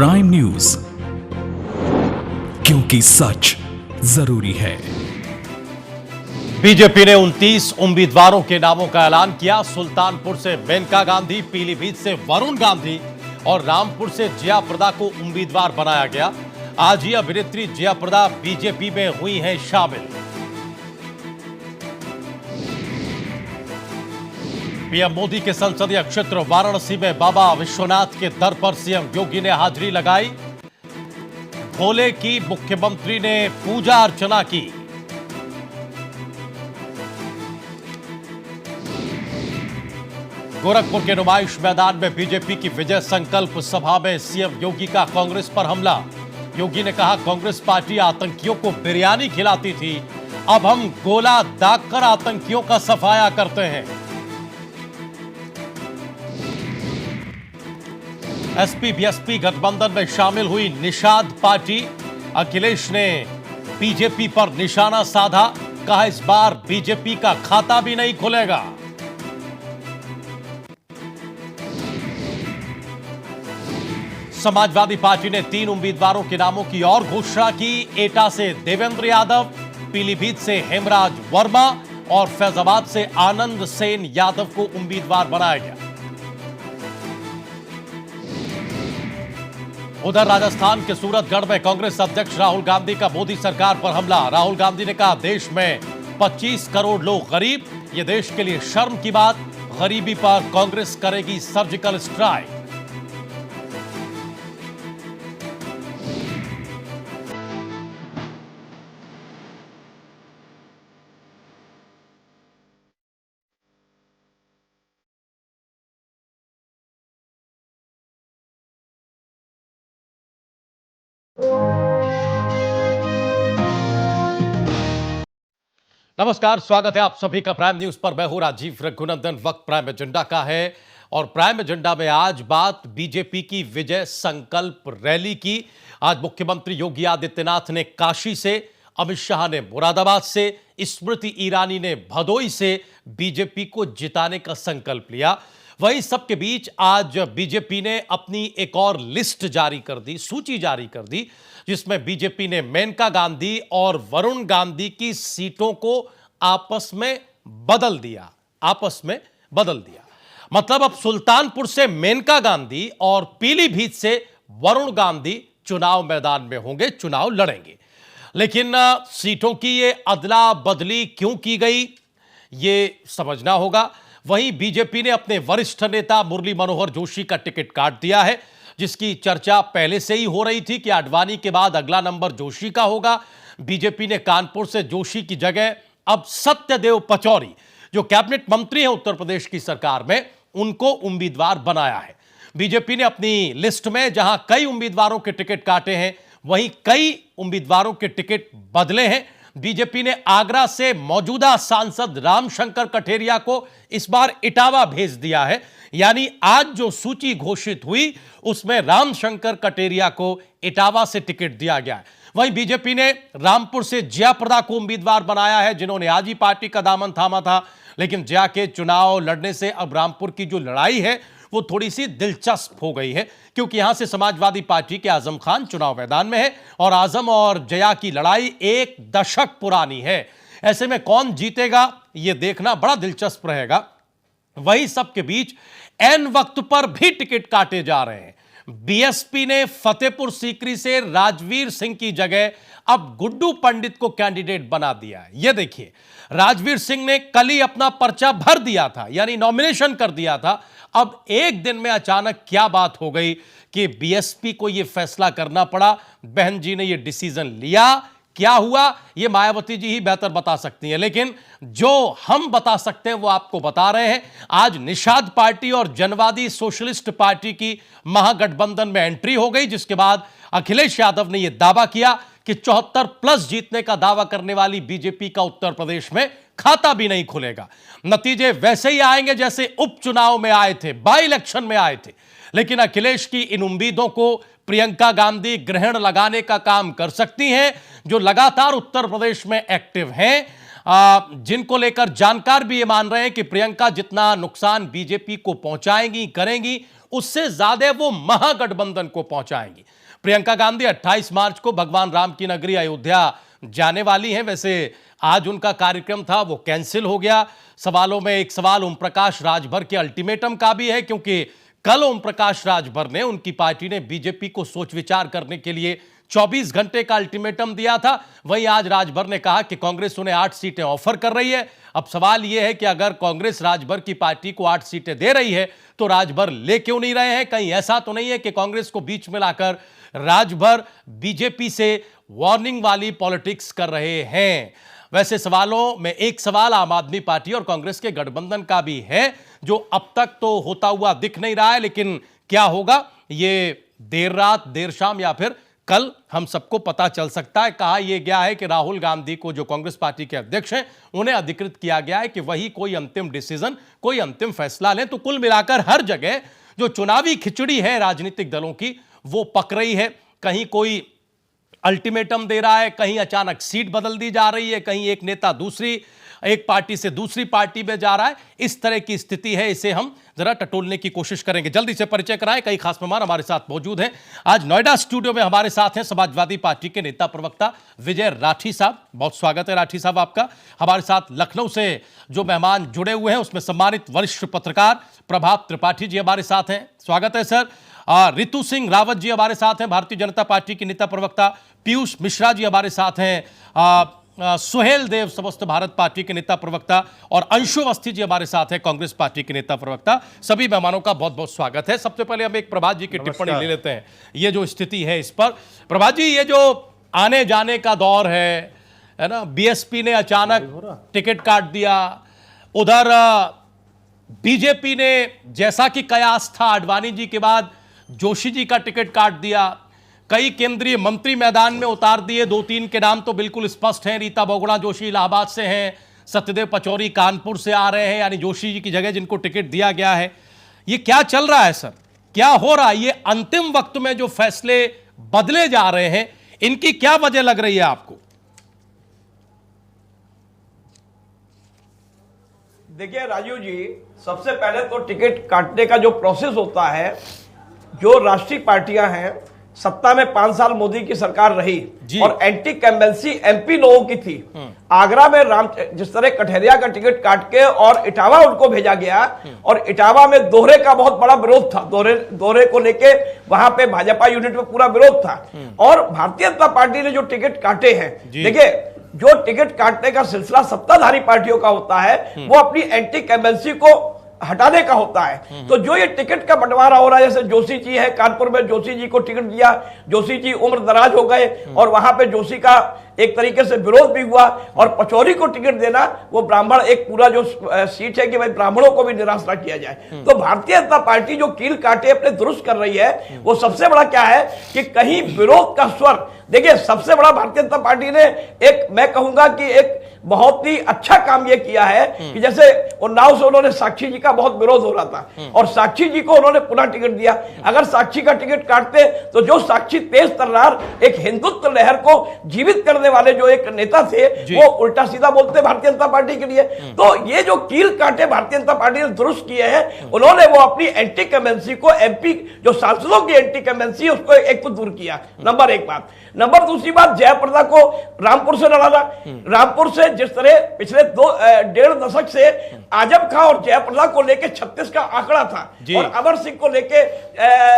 Prime news, क्योंकि सच जरूरी है। बीजेपी ने 29 उम्मीदवारों के नामों का ऐलान किया। सुल्तानपुर से मेनका गांधी, पीलीभीत से वरुण गांधी और रामपुर से जया प्रदा को उम्मीदवार बनाया गया। आज ही अभिनेत्री जया प्रदा बीजेपी में हुई हैं शामिल। पीएम मोदी के संसदीय क्षेत्र वाराणसी में बाबा विश्वनाथ के दर पर सीएम योगी ने हाजिरी लगाई। भोले की मुख्यमंत्री ने पूजा अर्चना की। गोरखपुर के नुमाइश मैदान में बीजेपी की विजय संकल्प सभा में सीएम योगी का कांग्रेस पर हमला। योगी ने कहा, कांग्रेस पार्टी आतंकियों को बिरयानी खिलाती थी, अब हम गोला दागकर आतंकियों का सफाया करते हैं। एसपी बीएसपी गठबंधन में शामिल हुई निषाद पार्टी। अखिलेश ने बीजेपी पर निशाना साधा, कहा इस बार बीजेपी का खाता भी नहीं खुलेगा। समाजवादी पार्टी ने 3 उम्मीदवारों के नामों की और घोषणा की। एटा से देवेंद्र यादव, पीलीभीत से हेमराज वर्मा और फैजाबाद से आनंद सेन यादव को उम्मीदवार बनाया गया। उधर राजस्थान के सूरतगढ़ में कांग्रेस अध्यक्ष राहुल गांधी का मोदी सरकार पर हमला। राहुल गांधी ने कहा, देश में 25 करोड़ लोग गरीब, यह देश के लिए शर्म की बात। गरीबी पर कांग्रेस करेगी सर्जिकल स्ट्राइक। नमस्कार, स्वागत है आप सभी का प्राइम न्यूज पर। मैं हूं राजीव रघुनंदन। वक्त प्राइम एजेंडा का है और प्राइम एजेंडा में आज बात बीजेपी की विजय संकल्प रैली की। आज मुख्यमंत्री योगी आदित्यनाथ ने काशी से, अमित शाह ने मुरादाबाद से, स्मृति ईरानी ने भदोई से बीजेपी को जिताने का संकल्प लिया। वहीं सबके बीच आज बीजेपी ने अपनी एक और लिस्ट जारी कर दी, सूची जारी कर दी, जिसमें बीजेपी ने मेनका गांधी और वरुण गांधी की सीटों को आपस में बदल दिया। मतलब अब सुल्तानपुर से मेनका गांधी और पीलीभीत से वरुण गांधी चुनाव मैदान में होंगे, चुनाव लड़ेंगे। लेकिन सीटों की ये अदला बदली क्यों की गई, ये समझना होगा। वहीं बीजेपी ने अपने वरिष्ठ नेता मुरली मनोहर जोशी का टिकट काट दिया है, जिसकी चर्चा पहले से ही हो रही थी कि आडवाणी के बाद अगला नंबर जोशी का होगा। बीजेपी ने कानपुर से जोशी की जगह अब सत्यदेव पचौरी, जो कैबिनेट मंत्री हैं उत्तर प्रदेश की सरकार में, उनको उम्मीदवार बनाया है। बीजेपी ने अपनी लिस्ट में जहां कई उम्मीदवारों के टिकट काटे हैं, वहीं कई उम्मीदवारों के टिकट बदले हैं। बीजेपी ने आगरा से मौजूदा सांसद रामशंकर कठेरिया को इस बार इटावा भेज दिया है। यानी आज जो सूची घोषित हुई उसमें रामशंकर कठेरिया को इटावा से टिकट दिया गया है। वहीं बीजेपी ने रामपुर से जया प्रदा को उम्मीदवार बनाया है, जिन्होंने आज ही पार्टी का दामन थामा था। लेकिन जया के चुनाव लड़ने से अब रामपुर की जो लड़ाई है वो थोड़ी सी दिलचस्प हो गई है, क्योंकि यहां से समाजवादी पार्टी के आजम खान चुनाव मैदान में है और आजम और जया की लड़ाई 1 दशक पुरानी है। ऐसे में कौन जीतेगा यह देखना बड़ा दिलचस्प रहेगा। वहीं सबके बीच एन वक्त पर भी टिकट काटे जा रहे हैं। बीएसपी ने फतेहपुर सीकरी से राजवीर सिंह की जगह अब गुड्डू पंडित को कैंडिडेट बना दिया है। यह देखिए, राजवीर सिंह ने कल ही अपना पर्चा भर दिया था, यानी नॉमिनेशन कर दिया था। अब एक दिन में अचानक क्या बात हो गई कि बीएसपी को यह फैसला करना पड़ा, बहन जी ने यह डिसीजन लिया। क्या हुआ यह मायावती जी ही बेहतर बता सकती हैं, लेकिन जो हम बता सकते हैं वो आपको बता रहे हैं। आज निषाद पार्टी और जनवादी सोशलिस्ट पार्टी की महागठबंधन में एंट्री हो गई, जिसके बाद अखिलेश यादव ने यह दावा किया कि 74+ जीतने का दावा करने वाली बीजेपी का उत्तर प्रदेश में खाता भी नहीं खुलेगा। नतीजे वैसे ही आएंगे जैसे उपचुनाव में आए थे, बाई इलेक्शन में आए थे। लेकिन अखिलेश की इन उम्मीदों को प्रियंका गांधी ग्रहण लगाने का काम कर सकती हैं, जो लगातार उत्तर प्रदेश में एक्टिव हैं, जिनको लेकर जानकार भी ये मान रहे हैं कि प्रियंका जितना नुकसान बीजेपी को पहुंचाएंगी, करेंगी, उससे ज्यादा वो महागठबंधन को पहुंचाएंगी। प्रियंका गांधी 28 मार्च को भगवान राम की नगरी अयोध्या जाने वाली हैं। वैसे आज उनका कार्यक्रम था, वो कैंसिल हो गया। सवालों में एक सवाल ओम प्रकाश राजभर के अल्टीमेटम का भी है, क्योंकि कल ओम प्रकाश राजभर ने, उनकी पार्टी ने बीजेपी को सोच विचार करने के लिए 24 घंटे का अल्टीमेटम दिया था। वहीं आज राजभर ने कहा कि कांग्रेस उन्हें 8 सीटें ऑफर कर रही है। अब सवाल यह है कि अगर कांग्रेस राजभर की पार्टी को 8 सीटें दे रही है तो राजभर ले क्यों नहीं रहे हैं? कहीं ऐसा तो नहीं है कि कांग्रेस को बीच में लाकर राजभर बीजेपी से वार्निंग वाली पॉलिटिक्स कर रहे हैं? वैसे सवालों में एक सवाल आम आदमी पार्टी और कांग्रेस के गठबंधन का भी है, जो अब तक तो होता हुआ दिख नहीं रहा है, लेकिन क्या होगा ये देर रात, देर शाम या फिर कल हम सबको पता चल सकता है। कहा यह गया है कि राहुल गांधी को, जो कांग्रेस पार्टी के अध्यक्ष हैं, उन्हें अधिकृत किया गया है कि वही कोई अंतिम डिसीजन, कोई अंतिम फैसला लें। तो कुल मिलाकर हर जगह जो चुनावी खिचड़ी है राजनीतिक दलों की, वो पक रही है। कहीं कोई अल्टीमेटम दे रहा है, कहीं अचानक सीट बदल दी जा रही है, कहीं एक नेता एक पार्टी से दूसरी पार्टी में जा रहा है। इस तरह की स्थिति है, इसे हम जरा टटोलने की कोशिश करेंगे। जल्दी से परिचय कराएं, कई खास मेहमान हमारे साथ मौजूद हैं। आज नोएडा स्टूडियो में हमारे साथ हैं समाजवादी पार्टी के नेता प्रवक्ता विजय राठी साहब। बहुत स्वागत है राठी साहब आपका। हमारे साथ लखनऊ से जो मेहमान जुड़े हुए हैं उसमें सम्मानित वरिष्ठ पत्रकार प्रभात त्रिपाठी जी हमारे साथ हैं। स्वागत है सर। रितु सिंह रावत जी हमारे साथ हैं, भारतीय जनता पार्टी के नेता प्रवक्ता। पीयूष मिश्रा जी हमारे साथ हैं, सुहेल देव समस्त भारत पार्टी के नेता प्रवक्ता, और अंशु अवस्थी जी हमारे साथ हैं, कांग्रेस पार्टी के नेता प्रवक्ता। सभी मेहमानों का बहुत बहुत स्वागत है। सबसे पहले हम एक प्रभात जी की टिप्पणी ले लेते हैं, ये जो स्थिति है इस पर। प्रभात जी, ये जो आने जाने का दौर है ना, बीएसपी ने अचानक टिकट काट दिया, उधर बीजेपी ने जैसा कि कयास था आडवाणी जी के बाद जोशी जी का टिकट काट दिया, कई केंद्रीय मंत्री मैदान में उतार दिए। 2-3 के नाम तो बिल्कुल स्पष्ट हैं, रीता बहुगुणा जोशी इलाहाबाद से हैं, सत्यदेव पचौरी कानपुर से आ रहे हैं, यानी जोशी जी की जगह जिनको टिकट दिया गया है। ये क्या चल रहा है सर, क्या हो रहा है? ये अंतिम वक्त में जो फैसले बदले जा रहे हैं, इनकी क्या वजह लग रही है आपको? देखिए राजीव जी, सबसे पहले तो टिकट काटने का जो प्रोसेस होता है, जो राष्ट्रीय पार्टियां हैं, सत्ता में 5 साल मोदी की सरकार रही और एंटी कैम्बेंसी एमपी लोगों की थी। आगरा में जिस तरह कठहरिया का टिकट काट के और इटावा उनको भेजा गया, और इटावा में दोहरे का बहुत बड़ा विरोध था, दोहरे को लेके वहां पे भाजपा यूनिट में पूरा विरोध था। और भारतीय जनता पार्टी ने जो टिकट काटे हैं, देखिए जो टिकट काटने का सिलसिला सत्ताधारी पार्टियों का होता है, वो अपनी एंटी कैम्बेंसी को हटाने का होता है। तो जो ये टिकट का बंटवारा हो रहा है, जैसे जोशी जी है, कानपुर में जोशी जी को टिकट दिया, जोशी जी उम्र दराज हो गए और वहां पे जोशी का एक तरीके से विरोध भी हुआ, और पचौरी को टिकट देना, वो ब्राह्मण एक पूरा जो सीट है कि भाई ब्राह्मणों को भी निराश ना किया जाए। तो भारतीय जनता पार्टी जो कील काटे अपने दुरुस्त कर रही है, वो सबसे बड़ा क्या है कि कहीं विरोध का स्वर, देखिए सबसे बड़ा भारतीय जनता पार्टी ने एक, मैं कहूंगा कि एक बहुत ही अच्छा काम यह किया है कि जैसे उन्नाव से उन्होंने साक्षी जी का बहुत विरोध हो रहा था और साक्षी जी को उन्होंने पुनः टिकट दिया। अगर साक्षी का टिकट काटते तो जो साक्षी तेज तर्रार एक हिंदुत्व लहर को जीवित करने वाले जो एक नेता थे, वो उल्टा सीधा बोलते भारतीय जनता पार्टी के लिए। तो ये जो कील काटे भारतीय जनता पार्टी ने दुरुस्त किए हैं, उन्होंने वो अपनी एंटी कमेंसी को, एमपी जो सांसदों की एंटी कमेंसी उसको एक तो दूर किया, नंबर एक बात। नंबर दूसरी बात, जयप्रदा को रामपुर से लड़ाना। रामपुर से जिस तरह पिछले 1.5 दशक से आजम खां और जयप्रदा को लेके 36 का आंकड़ा था, और अमर सिंह को लेके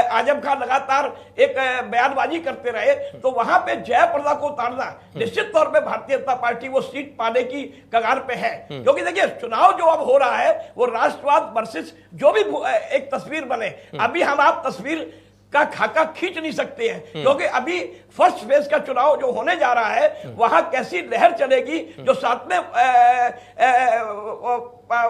आजम खां लगातार एक बयानबाजी करते रहे, तो वहां पे जयप्रदा को उतारना निश्चित तौर पे भारतीय जनता पार्टी वो सीट पाने की कगार पे है। क्योंकि देखिए चुनाव जो अब हो रहा है, वो राष्ट्रवाद वर्सेस जो भी एक तस्वीर बने, अभी हम आप तस्वीर का खाका खींच नहीं सकते हैं, क्योंकि अभी फर्स्ट फेज का चुनाव जो होने जा रहा है, वहां कैसी लहर चलेगी जो साथ में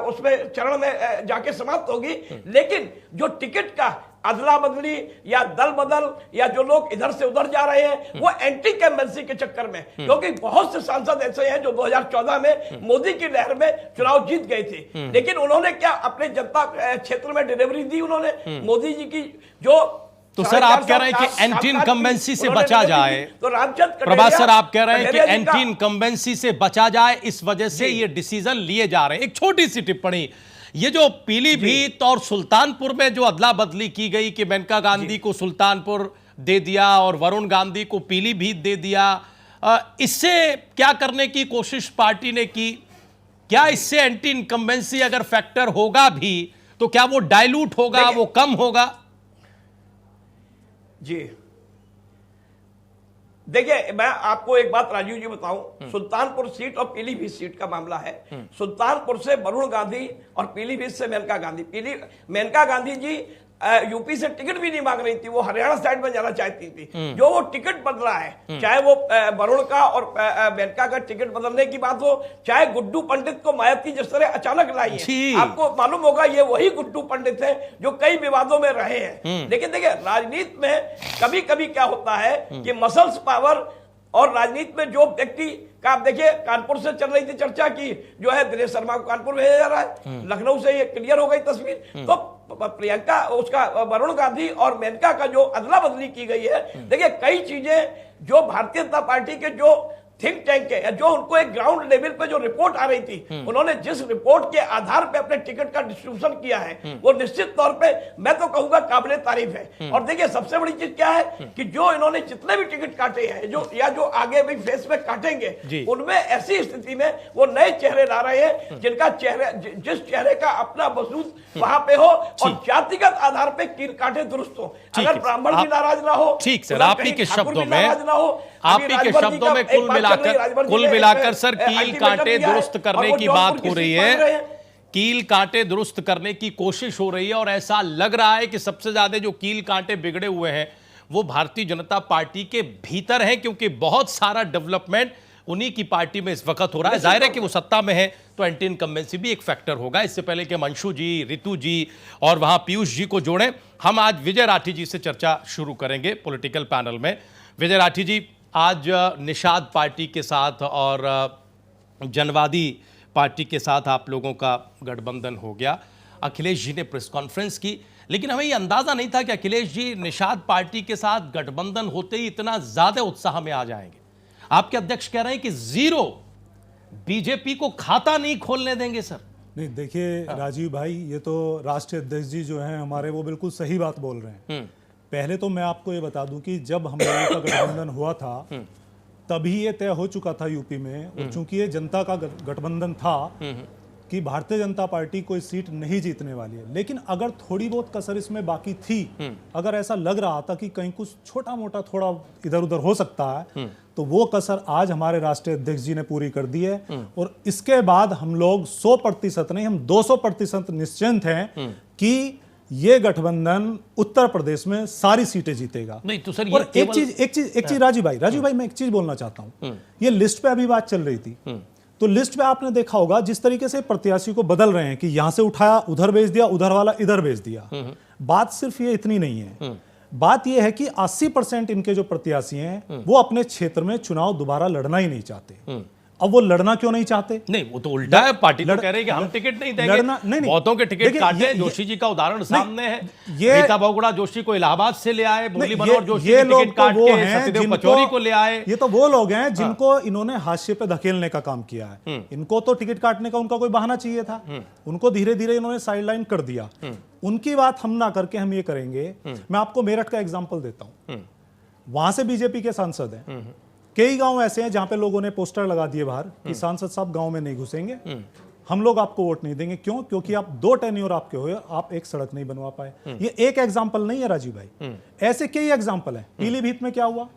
उसमें चरण में जाके समाप्त होगी। लेकिन जो टिकट का अदला बदली या दल बदल या जो लोग इधर से उधर जा रहे हैं, वो एंटी कैम्बेंसी के चक्कर में, क्योंकि बहुत से सांसद ऐसे हैं जो 2014 में मोदी की लहर में चुनाव जीत गए थे, लेकिन उन्होंने क्या अपने जनता क्षेत्र में डिलीवरी दी उन्होंने मोदी जी की जो। तो सर आप कह रहे हैं कि एंटी इनकम्बेंसी से बचा जाए, तो रामचंद्र प्रभात सर आप कह रहे हैं कि एंटी इनकम्बेंसी से बचा जाए, इस वजह से ये डिसीजन लिए जा रहे हैं। एक छोटी सी टिप्पणी, ये जो पीलीभीत और सुल्तानपुर में जो अदला बदली की गई कि मेनका गांधी को सुल्तानपुर दे दिया और वरुण गांधी को पीलीभीत दे दिया, इससे क्या करने की कोशिश पार्टी ने की? क्या इससे एंटी इनकम्बेंसी अगर फैक्टर होगा भी तो क्या वो डाइल्यूट होगा, वो कम होगा? जी देखिए, मैं आपको एक बात राजीव जी बताऊं, सुल्तानपुर सीट और पीलीभीत सीट का मामला है। सुल्तानपुर से वरुण गांधी और पीलीभीत से मेनका गांधी। मेनका गांधी जी यूपी से टिकट भी नहीं मांग रही थी, वो हरियाणा साइड में जाना चाहती थी। जो वो टिकट बदला है, चाहे वो वरुण का और मेनका का टिकट बदलने की बात हो, चाहे गुड्डू पंडित को मायावती जिस तरह अचानक लाई है, आपको मालूम होगा ये वही गुड्डू पंडित है जो कई विवादों में रहे हैं। लेकिन देखिए, राजनीति में कभी कभी क्या होता है कि मसल्स पावर, और राजनीति में जो व्यक्ति का, आप देखिए कानपुर से चल रही थी चर्चा की, जो है दिनेश शर्मा को कानपुर भेजा जा रहा है, लखनऊ से ये क्लियर हो गई तस्वीर। तो प्रियंका, उसका वरुण गांधी और मेनका का जो अदला बदली की गई है, देखिए कई चीजें जो भारतीय जनता पार्टी के जो थिंक टैंक है, जो उनको एक ग्राउंड लेवल पे जो रिपोर्ट आ रही थी, उन्होंने जिस रिपोर्ट के आधार पे अपने टिकट का डिस्ट्रीब्यूशन किया है, वो निश्चित तौर पे मैं तो कहूंगा काबिले तारीफ है। और देखिए सबसे बड़ी चीज क्या है कि जो इन्होंने जितने भी टिकट काटे हैं, जो आगे भी फेस में काटेंगे, उनमें ऐसी स्थिति में वो नए चेहरे ला रहे हैं जिनका जिस चेहरे का अपना वजूद वहां पे हो और जातिगत आधार पे कील काटे दुरुस्त हो। अगर ब्राह्मण भी नाराज ना हो, ठीक सर, आप ही के शब्दों में कुल मिलाकर सर कील कांटे दुरुस्त करने की बात हो रही है, कील कांटे दुरुस्त करने की कोशिश हो रही है। और ऐसा लग रहा है कि सबसे ज्यादा जो कील कांटे बिगड़े हुए हैं वो भारतीय जनता पार्टी के भीतर है, क्योंकि बहुत सारा डेवलपमेंट उन्हीं की पार्टी में इस वक्त हो रहा है। जाहिर है कि वो सत्ता में है तो एंटी इनकम्बेंसी भी एक फैक्टर होगा। इससे पहले कि मंशु जी, रितु जी और वहां पीयूष जी को जोड़ें, हम आज विजय राठी जी से चर्चा शुरू करेंगे पॉलिटिकल पैनल में। विजय राठी जी, आज निषाद पार्टी के साथ और जनवादी पार्टी के साथ आप लोगों का गठबंधन हो गया। अखिलेश जी ने प्रेस कॉन्फ्रेंस की, लेकिन हमें ये अंदाजा नहीं था कि अखिलेश जी निषाद पार्टी के साथ गठबंधन होते ही इतना ज्यादा उत्साह में आ जाएंगे। आपके अध्यक्ष कह रहे हैं कि जीरो बीजेपी को खाता नहीं खोलने देंगे सर। नहीं देखिए राजीव भाई, ये तो राष्ट्रीय अध्यक्ष जी जो हैं हमारे, वो बिल्कुल सही बात बोल रहे हैं। पहले तो मैं आपको ये बता दूं कि जब हम लोगों का गठबंधन हुआ था तभी ये तय हो चुका था यूपी में, और चूंकि ये जनता का गठबंधन था कि भारतीय जनता पार्टी कोई सीट नहीं जीतने वाली है। लेकिन अगर थोड़ी बहुत कसर इसमें बाकी थी, अगर ऐसा लग रहा था कि कहीं कुछ छोटा मोटा थोड़ा इधर उधर हो सकता है, तो वो कसर आज हमारे राष्ट्रीय अध्यक्ष जी ने पूरी कर दी है। और इसके बाद हम लोग 100% नहीं, हम 200% निश्चिंत हैं कि ये गठबंधन उत्तर प्रदेश में सारी सीटें जीतेगा। नहीं तो सर, और एक चीज राजीव भाई मैं एक चीज बोलना चाहता हूं। ये लिस्ट पे अभी बात चल रही थी, तो लिस्ट पे आपने देखा होगा जिस तरीके से प्रत्याशी को बदल रहे हैं कि यहां से उठाया उधर भेज दिया, उधर वाला इधर भेज दिया। बात सिर्फ ये इतनी नहीं है, बात यह है कि 80% इनके जो प्रत्याशी हैं वो अपने क्षेत्र में चुनाव दोबारा लड़ना ही नहीं चाहते। अब वो लड़ना क्यों नहीं चाहते? नहीं, वो तो उल्टा है, पार्टी तो कह रही है कि हम टिकट नहीं देंगे। बहुतों के टिकट काटे हैं। जोशी जी का उदाहरण सामने है। रीता बहुगुणा जोशी को इलाहाबाद से ले आए, मुरली मनोहर जोशी के टिकट काट के सत्यदेव पचौरी को ले आए। ये तो वो लोग हैं जिनको इन्होंने हाशिए पे धकेलने का काम किया है। इनको तो टिकट काटने का उनका कोई बहाना चाहिए था, उनको धीरे धीरे इन्होंने साइडलाइन कर दिया। उनकी बात हम ना करके हम ये करेंगे। मैं आपको मेरठ का एग्जाम्पल देता हूं। वहां से बीजेपी के सांसद हैं, कई गांव ऐसे हैं जहां पे लोगों ने पोस्टर लगा दिए बाहर कि सांसद साहब गांव में नहीं घुसेंगे, हम लोग आपको वोट नहीं देंगे। क्यों? क्योंकि आप 2 टेन्योर आपके हुए, आप एक सड़क नहीं बनवा पाए। ये एक एग्जाम्पल नहीं है राजीव भाई, ऐसे कई एग्जाम्पल हैं। पीलीभीत में क्या हुआ,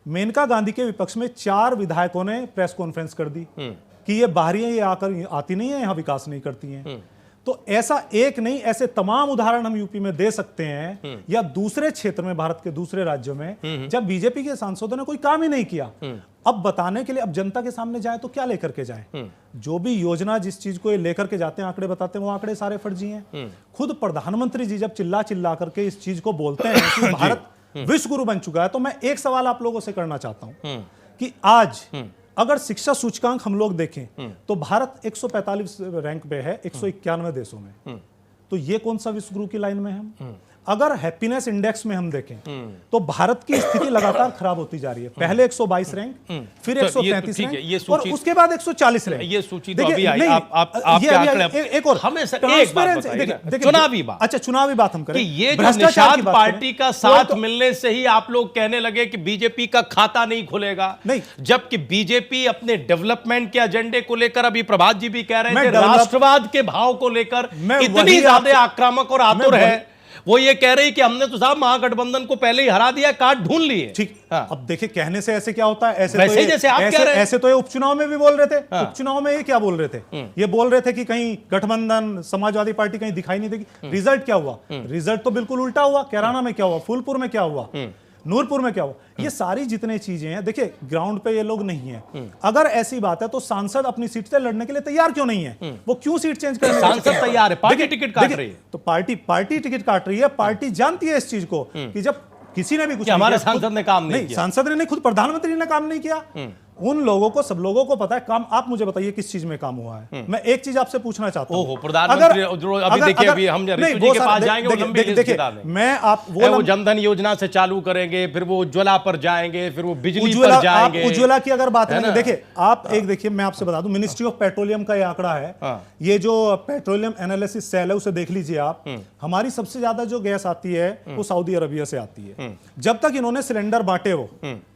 मेनका गांधी के विपक्ष में 4 विधायकों ने प्रेस कॉन्फ्रेंस कर दी कि ये बाहरी है, ये आकर आती नहीं है, यहां विकास नहीं करती हैं। तो ऐसा एक नहीं, ऐसे तमाम उदाहरण हम यूपी में दे सकते हैं, या दूसरे क्षेत्र में, भारत के दूसरे राज्यों में, जब बीजेपी के सांसदों ने कोई काम ही नहीं किया। अब बताने के लिए, अब जनता के सामने जाए तो क्या लेकर के जाए? जो भी योजना जिस चीज को ये लेकर के जाते हैं, आंकड़े बताते हैं, वो आंकड़े सारे फर्जी हैं। खुद प्रधानमंत्री जी जब चिल्ला चिल्ला करके इस चीज को बोलते हैं कि भारत विश्व गुरु बन चुका है, तो मैं एक सवाल आप लोगों से करना चाहता हूं कि आज अगर शिक्षा सूचकांक हम लोग देखें तो भारत 145 रैंक पे है 191 देशों में। तो ये कौन सा विश्व गुरु की लाइन में है हम? अगर हैप्पीनेस इंडेक्स में हम देखें तो भारत की स्थिति लगातार खराब होती जा रही है। पहले 122 रैंक, फिर तो 135 ये तो ठीक है, ये रैंक और सूची- उसके बाद 140 रैंक। ये सूची तो देखिए, अभी आई, नहीं, आपके ये अभी आंकड़े आई, एक और हमें सर एक बात ट्रांसपेरेंसी, बताइए ना, देखिए, चुनावी बात। अच्छा चुनावी बात हम करें कि ये जो भ्रष्टाचार की निषाद बात पार्टी करें, का तो- साथ तो- मिलने से ही आप लोग कहने लगे कि बीजेपी का खाता नहीं खुलेगा, नहीं। जबकि बीजेपी अपने डेवलपमेंट के एजेंडे को लेकर, अभी प्रभात जी भी कह रहे मैं थे, राष्ट्रवाद के भाव को लेकर मैं इतनी वही ज्यादा आपसे- आक्रामक और आतुर मैं है। वो ये कह रही कि हमने तो साहब महागठबंधन को पहले ही हरा दिया, कार्ड ढूंढ लिए। ठीक। हाँ। अब देखिए, कहने से ऐसे क्या होता है, ऐसे वैसे तो ही जैसे आप कह रहे हैं। ऐसे तो ये उपचुनाव में भी बोल रहे थे। हाँ। उपचुनाव में ये क्या बोल रहे थे, ये बोल रहे थे कि कहीं गठबंधन समाजवादी पार्टी कहीं दिखाई नहीं देगी। रिजल्ट क्या हुआ? रिजल्ट तो बिल्कुल उल्टा हुआ। कैराना में क्या हुआ, फूलपुर में क्या हुआ, नूरपुर में क्या हुआ, ये सारी जितने चीजें हैं, देखिए ग्राउंड पे ये लोग नहीं है। अगर ऐसी बात है तो सांसद अपनी सीट से लड़ने के लिए तैयार क्यों नहीं है? वो क्यों सीट चेंज करने के लिए सांसद तैयार है, पार्टी टिकट काट रही है। तो पार्टी टिकट काट रही है। पार्टी जानती है इस चीज को कि जब किसी ने भी कुछ कि हमारे नहीं किया, सांसद ने काम नहीं किया। सांसद ने नहीं, खुद प्रधानमंत्री ने काम नहीं किया। उन लोगों को, सब लोगों को पता है काम। आप मुझे बताइए किस चीज में काम हुआ है। मैं एक चीज आपसे पूछना चाहता हूं। ओहो, प्रधानमंत्री अभी देखिए, अभी हम ऋतु जी के पास जाएंगे, वो लंबी लिस्ट बता देंगे। मैं आप वो जनधन योजना से चालू करेंगे, फिर वो उज्ज्वला पर जाएंगे, फिर वो बिजली पर आप जाएंगे। उज्ज्वला की अगर बात है करें, ना? देखिए आप एक देखिए, मैं आपसे बता दूं, मिनिस्ट्री ऑफ पेट्रोलियम का ये आंकड़ा है। हाँ। ये जो पेट्रोलियम एनालिसिस सेल है, उसे देख लीजिए आप। हमारी सबसे ज्यादा जो गैस आती है वो सऊदी अरबिया से आती है। जब तक इन्होंने सिलेंडर बांटे वो,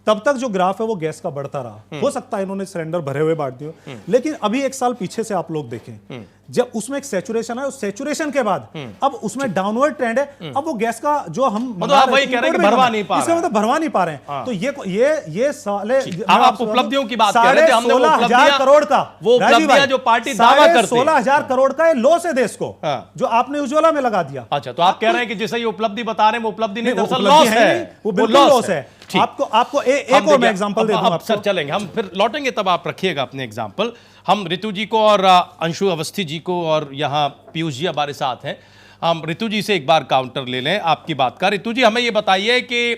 तब तक जो ग्राफ है वो गैस का बढ़ता रहा। हो सकता है इन्होंने सिलेंडर भरे हुए बांट दिए, लेकिन अभी एक साल पीछे से आप लोग देखें, जब उसमें एक सैचुरेशन है, उस सैचुरेशन के बाद अब उसमें डाउनवर्ड ट्रेंड है। अब वो गैस का जो हम मतलब आप वही कह रहे हैं कि भरवा नहीं पा रहे हैं। इसका मतलब भरवा नहीं पा रहे हैं। तो ये साले, अब आप उपलब्धियों की बात कर रहे थे, हमने वो 16,000 करोड़ का, वो उपलब्धियां जो पार्टी दावा करती है, 16,000 करोड़ का ये लॉस है देश को, हाँ। जो आपने उज्ज्वला में लगा दिया। अच्छा, तो आप कह रहे हैं कि जिसे ये उपलब्धि बता रहे हैं वो उपलब्धि नहीं, वो दरअसल उपलब्धि लॉस है है, नहीं, वो बिल्कुल लॉस है। ठीक। आपको एक और मैं एग्जांपल दे दूं अब आपको। सर चलेंगे, हम फिर लौटेंगे, तब आप रखिएगा अपने एग्जांपल। हम ऋतु जी को और अंशु अवस्थी जी को और यहाँ पीयूष जी हमारे साथ हैं। हम ऋतु जी से एक बार काउंटर ले लें आपकी बात का। ऋतु जी, हमें ये बताइए कि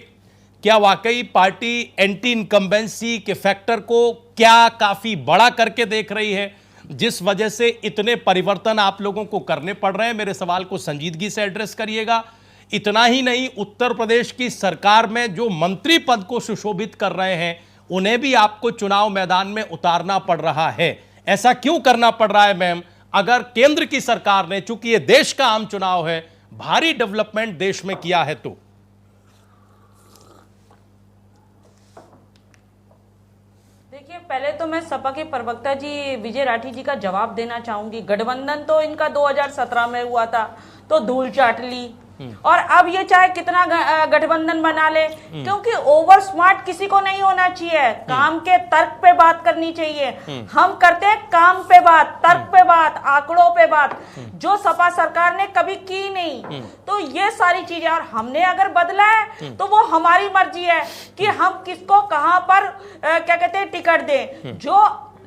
क्या वाकई पार्टी एंटी इनकम्बेंसी के फैक्टर को क्या काफी बड़ा करके देख रही है, जिस वजह से इतने परिवर्तन आप लोगों को करने पड़ रहे हैं? मेरे सवाल को संजीदगी से एड्रेस करिएगा। इतना ही नहीं, उत्तर प्रदेश की सरकार में जो मंत्री पद को सुशोभित कर रहे हैं, उन्हें भी आपको चुनाव मैदान में उतारना पड़ रहा है। ऐसा क्यों करना पड़ रहा है मैम? अगर केंद्र की सरकार ने, चूंकि ये देश का आम चुनाव है, भारी डेवलपमेंट देश में किया है तो? देखिए, पहले तो मैं सपा के प्रवक्ता जी विजय राठी जी का जवाब देना चाहूंगी। गठबंधन तो इनका 2017 में हुआ था, तो धूल चाट ली, और अब ये चाहे कितना गठबंधन बना ले, क्योंकि ओवर स्मार्ट किसी को नहीं होना चाहिए। काम के तर्क पे बात करनी चाहिए। हम करते हैं काम पे बात, तर्क पे बात, आंकड़ों पे बात, जो सपा सरकार ने कभी की नहीं। तो ये सारी चीजें, और हमने अगर बदला है तो वो हमारी मर्जी है कि हम किसको कहां पर क्या कहते हैं टिकट दें। जो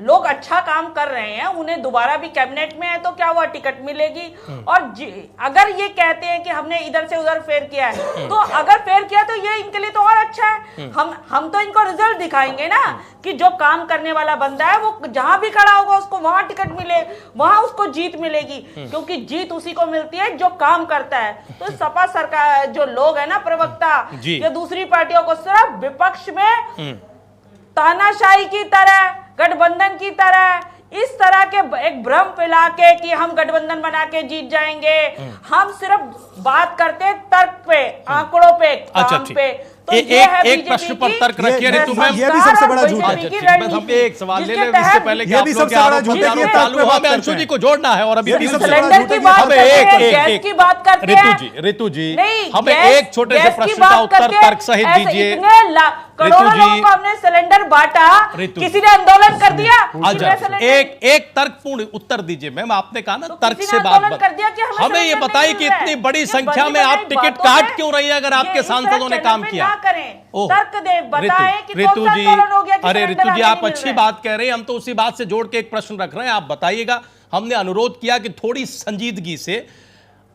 लोग अच्छा काम कर रहे हैं उन्हें दोबारा भी कैबिनेट में है तो क्या हुआ, टिकट मिलेगी। और अगर ये कहते हैं कि हमने इधर से उधर फेर किया है, तो अगर फेर किया तो ये इनके लिए तो और अच्छा है। हम तो इनको रिजल्ट दिखाएंगे ना, कि जो काम करने वाला बंदा है वो जहां भी खड़ा होगा उसको वहां टिकट मिले, वहां उसको जीत मिलेगी, क्योंकि जीत उसी को मिलती है जो काम करता है। तो सपा सरकार जो लोग है ना, प्रवक्ता, ये दूसरी पार्टियों को सिर्फ विपक्ष में तानाशाही की तरह, गठबंधन की तरह, इस तरह के एक भ्रम फैला के कि हम गठबंधन बना के जीत जाएंगे। हम सिर्फ बात करते हैं तर्क पे, आंकड़ों पे, काम पे। तो एक प्रश्न पर तर्क रखिए ऋतु मैम। ये भी सबसे बड़ा झूठ है। हम एक सवाल ले लें, इससे पहले कि आप लोग के आरोप प्रत्यारोप चालू हो, हमें अंशु जी को जोड़ना है। और अभी सिलेंडर की बात करते हैं, गैस की बात करते हैं। ऋतु जी हमें एक छोटे से प्रश्न का उत्तर तर्क सहित दीजिए। करोड़ों लोगों को हमने सिलेंडर बांटा, किसी ने आंदोलन कर दिया। एक तर्कपूर्ण उत्तर दीजिए मैम। आपने कहा ना तर्क से बात, हमें ये बताइए कि इतनी बड़ी संख्या में आप टिकट काट क्यों रही है अगर आपके सांसदों ने काम किया? तर्क दे, बताएं कि ऋतु कौन सा जी, आंदोलन हो गया कि अरे सिलेंडर ऋतु जी हमें आप नहीं अच्छी मिल रहा है। बात कह रहे हैं, हम तो उसी बात से जोड़ के एक प्रश्न रख रहे हैं, आप बताइएगा। हमने अनुरोध किया कि थोड़ी संजीदगी से,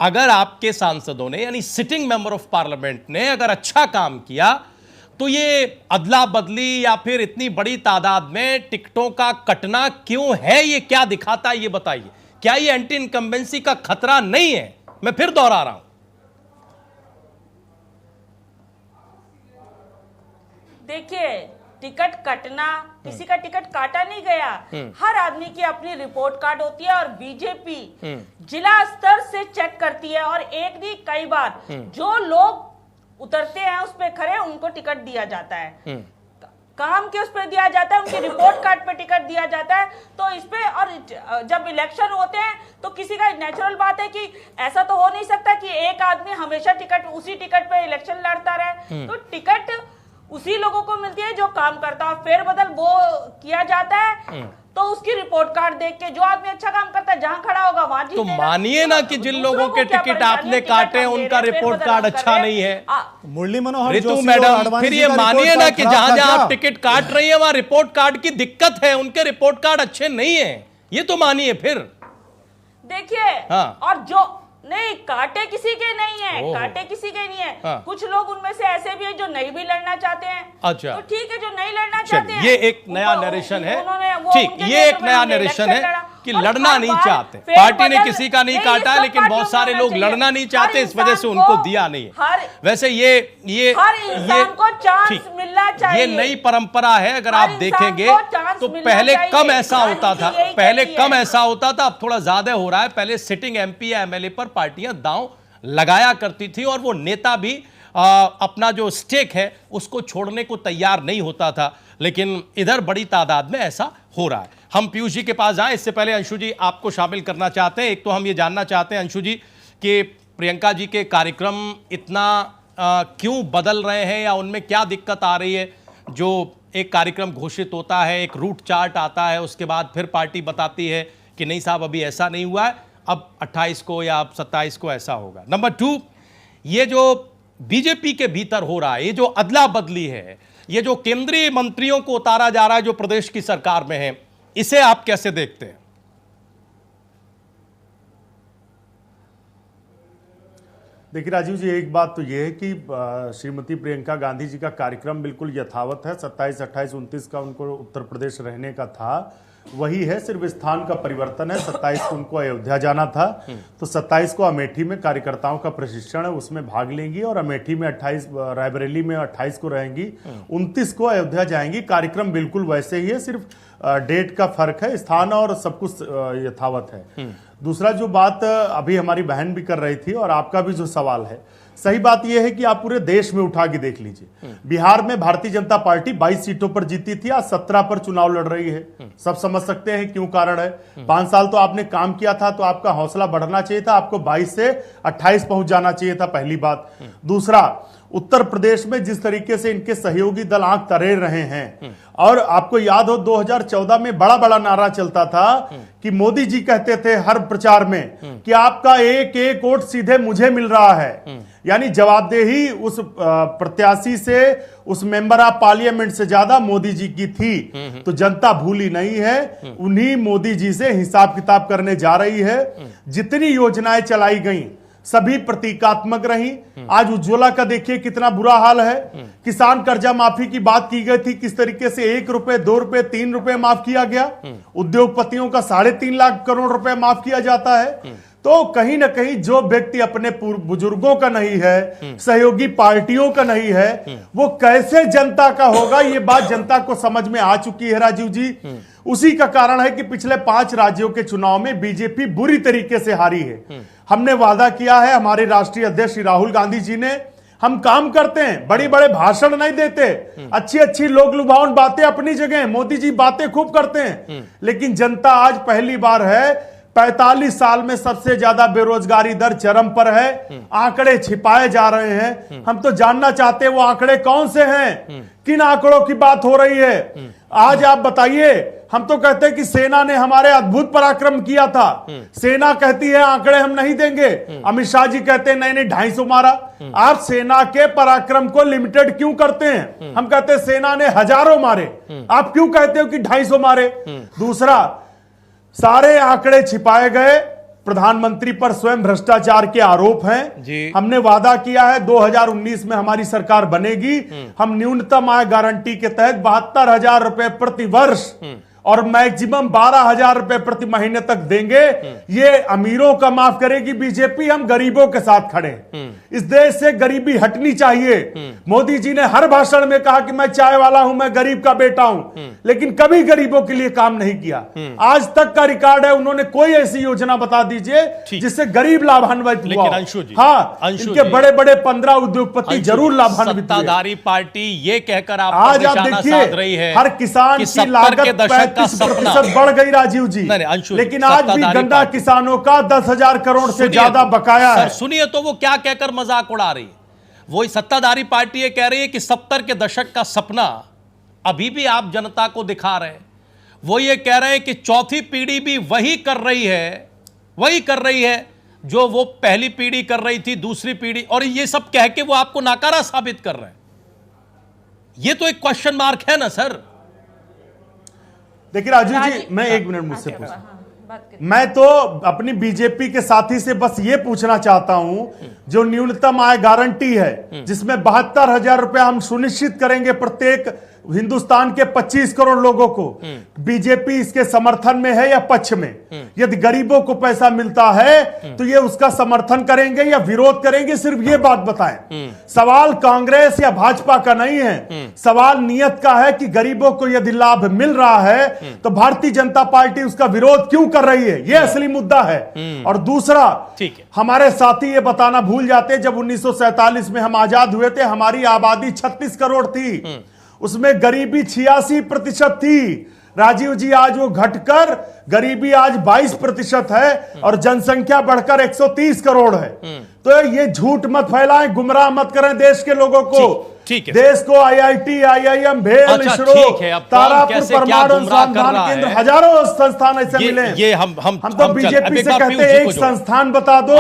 अगर आपके सांसदों ने, यानी सिटिंग मेंबर ऑफ पार्लियामेंट ने अगर अच्छा काम किया, तो ये अदला बदली या फिर इतनी बड़ी तादाद में टिकटों का कटना क्यों है? ये क्या दिखाता है, ये बताइए। क्या ये एंटी इनकम्बेंसी का खतरा नहीं है? मैं फिर दोहरा रहा हूं। देखिए, टिकट कटना, किसी का टिकट काटा नहीं गया। हर आदमी की अपनी रिपोर्ट कार्ड होती है और बीजेपी जिला स्तर से चेक करती है और एक नहीं कई बार जो लोग उतरते हैं उस पे खड़े उनको टिकट दिया जाता है, काम के उस पे दिया जाता है, उनकी रिपोर्ट कार्ड पे टिकट दिया जाता है। तो इस पे, और जब इलेक्शन होते हैं तो किसी का नेचुरल बात है कि ऐसा तो हो नहीं सकता कि एक आदमी हमेशा उसी टिकट पे इलेक्शन लड़ता रहे। तो टिकट उसी लोगों को मिलती है जो काम करता है, फेरबदल वो किया जाता है। तो उसकी रिपोर्ट कार्ड देख के जो आदमी अच्छा काम करता है जहां खड़ा होगा वहां जीतेगा। तो मानिए ना कि जिन लोगों के टिकट आपने काटे उनका रिपोर्ट कार्ड अच्छा नहीं है, मुरली मनोहर ऋतु जोशी और मैडम, आडवाणी फिर जी ये का मानिए रिपोर्ट ना कार्ड कि खराब जहां था जहां क्या? आप टिकट काट रही है वहां रिपोर्ट कार्ड की दिक्कत है, उनके रिपोर्ट कार्ड अच्छे नहीं है, ये तो मानिए। फिर देखिए, हाँ। और जो नहीं काटे किसी के नहीं है, ओहो। काटे किसी के नहीं है। हाँ। कुछ लोग उनमें से ऐसे भी हैं जो नहीं भी लड़ना चाहते हैं। अच्छा। तो ठीक है, जो नहीं लड़ना चाहते हैं ये एक नया नरेशन है, ठीक, उनके ये एक नेतृत्व में नया हमने नरेशन इलेक्शन है लड़ा। कि और लड़ना हर नहीं बार चाहते, फेर पार्टी ने बदल- किसी का नहीं नहीं, काटा है, सब लेकिन बहुत पार्टियों सारे में लोग होना लड़ना नहीं चाहिए। चाहते, हर इस वजह से इंसान उनको को- दिया नहीं है। हर- वैसे ये हर इंसान को चांस ठीक, मिलना चाहिए। ये नई परंपरा है। अगर हर आप इंसान देखेंगे को चांस तो मिलना पहले चाहिए। कम ऐसा होता था, राजनीति यही पहले कहती है। कम ऐसा होता था, अब थोड़ा ज्यादा हो रहा है। पहले सिटिंग एमपी या एमएलए पर पार्टियां दांव लगाया करती थी और वो नेता भी अपना जो स्टेक है उसको छोड़ने को तैयार नहीं होता था, लेकिन इधर बड़ी तादाद में ऐसा हो रहा है। हम पीयूष जी के पास जाएं, इससे पहले अंशु जी आपको शामिल करना चाहते हैं। एक तो हम ये जानना चाहते हैं अंशु जी कि प्रियंका जी के कार्यक्रम इतना क्यों बदल रहे हैं या उनमें क्या दिक्कत आ रही है? जो एक कार्यक्रम घोषित होता है, एक रूट चार्ट आता है, उसके बाद फिर पार्टी बताती है कि नहीं साहब अभी ऐसा नहीं हुआ है, अब 28 को या अब 27 को ऐसा होगा। नंबर 2, ये जो बीजेपी के भीतर हो रहा है, ये जो अदला बदली है, ये जो केंद्रीय मंत्रियों को उतारा जा रहा है जो प्रदेश की सरकार में है, इसे आप कैसे देखते हैं? देखिए राजीव जी, एक बात तो ये है कि श्रीमती प्रियंका गांधी जी का कार्यक्रम बिल्कुल यथावत है। 27, 28, 29 का उनको उत्तर प्रदेश रहने का था, वही है, सिर्फ स्थान का परिवर्तन है। 27 को उनको अयोध्या जाना था, तो 27 को अमेठी में कार्यकर्ताओं का प्रशिक्षण है, उसमें भाग लेंगी और अमेठी में 28, रायबरेली में 28 को रहेंगी, 29 को अयोध्या जाएंगी। कार्यक्रम बिल्कुल वैसे ही है, सिर्फ डेट का फर्क है, स्थान और सब कुछ यथावत है। दूसरा जो बात अभी हमारी बहन भी कर रही थी और आपका भी जो सवाल है, सही बात यह है कि आप पूरे देश में उठा के देख लीजिए। बिहार में भारतीय जनता पार्टी 22 सीटों पर जीती थी, आज 17 पर चुनाव लड़ रही है। सब समझ सकते हैं क्यों कारण है। 5 साल तो आपने काम किया था, तो आपका हौसला बढ़ना चाहिए था, आपको 22 से 28 पहुंच जाना चाहिए था, पहली बात। दूसरा, उत्तर प्रदेश में जिस तरीके से इनके सहयोगी दल आंख तरेर रहे हैं, और आपको याद हो 2014 में बड़ा बड़ा नारा चलता था कि मोदी जी कहते थे हर प्रचार में कि आपका एक एक वोट सीधे मुझे मिल रहा है, यानी जवाबदेही उस प्रत्याशी से, उस मेंबर ऑफ पार्लियामेंट से ज्यादा मोदी जी की थी। तो जनता भूली नहीं है, उन्हीं मोदी जी से हिसाब किताब करने जा रही है। जितनी योजनाएं चलाई गई सभी प्रतीकात्मक रही। आज उज्ज्वला का देखिए कितना बुरा हाल है। किसान कर्जा माफी की बात की गई थी, किस तरीके से 1 रुपए, 2 रुपए, 3 रुपए माफ किया गया। उद्योगपतियों का 3.5 लाख करोड़ रुपए माफ किया जाता है। तो कहीं ना कहीं जो व्यक्ति अपने बुजुर्गों का नहीं है, सहयोगी पार्टियों का नहीं है, वो कैसे जनता का होगा, ये बात जनता को समझ में आ चुकी है राजीव जी। उसी का कारण है कि पिछले 5 राज्यों के चुनाव में बीजेपी बुरी तरीके से हारी है। हमने वादा किया है, हमारे राष्ट्रीय अध्यक्ष राहुल गांधी जी ने, हम काम करते हैं, बड़ी बड़े भाषण नहीं देते, अच्छी अच्छी लोक लुभावन बातें अपनी जगह, मोदी जी बातें खूब करते हैं, लेकिन जनता आज पहली बार है 45 साल में सबसे ज्यादा बेरोजगारी दर चरम पर है। आंकड़े छिपाए जा रहे हैं। हम तो जानना चाहते हैं वो आंकड़े कौन से हैं, किन आंकड़ों की बात हो रही है। आज आप बताइए, हम तो कहते हैं कि सेना ने हमारे अद्भुत पराक्रम किया था, सेना कहती है आंकड़े हम नहीं देंगे, अमित शाह जी कहते हैं नहीं नहीं 250 मारा। आप सेना के पराक्रम को लिमिटेड क्यों करते हैं? हम कहते हैं सेना ने हजारों मारे, आप क्यों कहते हो कि 250 मारे? दूसरा, सारे आंकड़े छिपाए गए, प्रधानमंत्री पर स्वयं भ्रष्टाचार के आरोप हैं। हमने वादा किया है 2019 में हमारी सरकार बनेगी, हम न्यूनतम आय गारंटी के तहत 72,000 रुपए प्रति वर्ष और मैक्सिमम 12,000 रुपए प्रति महीने तक देंगे। ये अमीरों का माफ करेगी बीजेपी, हम गरीबों के साथ खड़े। इस देश से गरीबी हटनी चाहिए। मोदी जी ने हर भाषण में कहा कि मैं चाय वाला हूं, मैं गरीब का बेटा हूं, लेकिन कभी गरीबों के लिए काम नहीं किया। आज तक का रिकॉर्ड है, उन्होंने कोई ऐसी योजना बता दीजिए जिससे गरीब लाभान्वित हुआ। हाँ, इनके बड़े बड़े 15 उद्योगपति जरूर लाभान्वित हुए। सत्ताधारी पार्टी ये कहकर आज आप देखिए हर किसान की लागत 35% बढ़ गई राजीव जी, लेकिन आज भी गन्ना किसानों का 10,000 करोड़ से ज्यादा बकाया है। सुनिए तो वो क्या कहकर मजाक उड़ा रही है। वही सत्ताधारी पार्टी ये कह रही है कि 70 के दशक का सपना अभी भी आप जनता को दिखा रहे हैं। वो ये कह रहे हैं कि चौथी पीढ़ी भी वही कर रही है जो वो पहली पीढ़ी कर रही थी, दूसरी पीढ़ी, और ये सब कह के वो आपको नाकारा साबित कर रहे हैं। ये तो एक क्वेश्चन मार्क है ना सर। देखिए राजू जी, मैं 1 मिनट मुझसे पूछूं। मैं तो अपनी बीजेपी के साथी से बस ये पूछना चाहता हूं, जो न्यूनतम आय गारंटी है जिसमें 72,000 रुपए हम सुनिश्चित करेंगे प्रत्येक हिंदुस्तान के 25 करोड़ लोगों को, बीजेपी इसके समर्थन में है या पक्ष में? यदि गरीबों को पैसा मिलता है तो ये उसका समर्थन करेंगे या विरोध करेंगे? सिर्फ ये बात बताएं। सवाल कांग्रेस या भाजपा का नहीं है, सवाल नियत का है कि गरीबों को यदि लाभ मिल रहा है तो भारतीय जनता पार्टी उसका विरोध क्यों कर रही है, ये असली मुद्दा है। और दूसरा, हमारे साथी ये बताना भूल जाते, जब 1947 में हम आजाद हुए थे, हमारी आबादी 36 करोड़ थी, उसमें गरीबी 86% थी। राजीव जी, आज वो घटकर गरीबी आज 22% है और जनसंख्या बढ़कर 130 करोड़ है। तो ये झूठ मत फैलाएं, गुमराह मत करें देश के लोगों को। ठीक है, देश को IIT, IIM, भेल, इसरो, तारापुर परमाणु अनुसंधान केंद्र, हजारों संस्थान ऐसे मिले। ये हम तो बीजेपी से कहते हैं एक संस्थान बता दो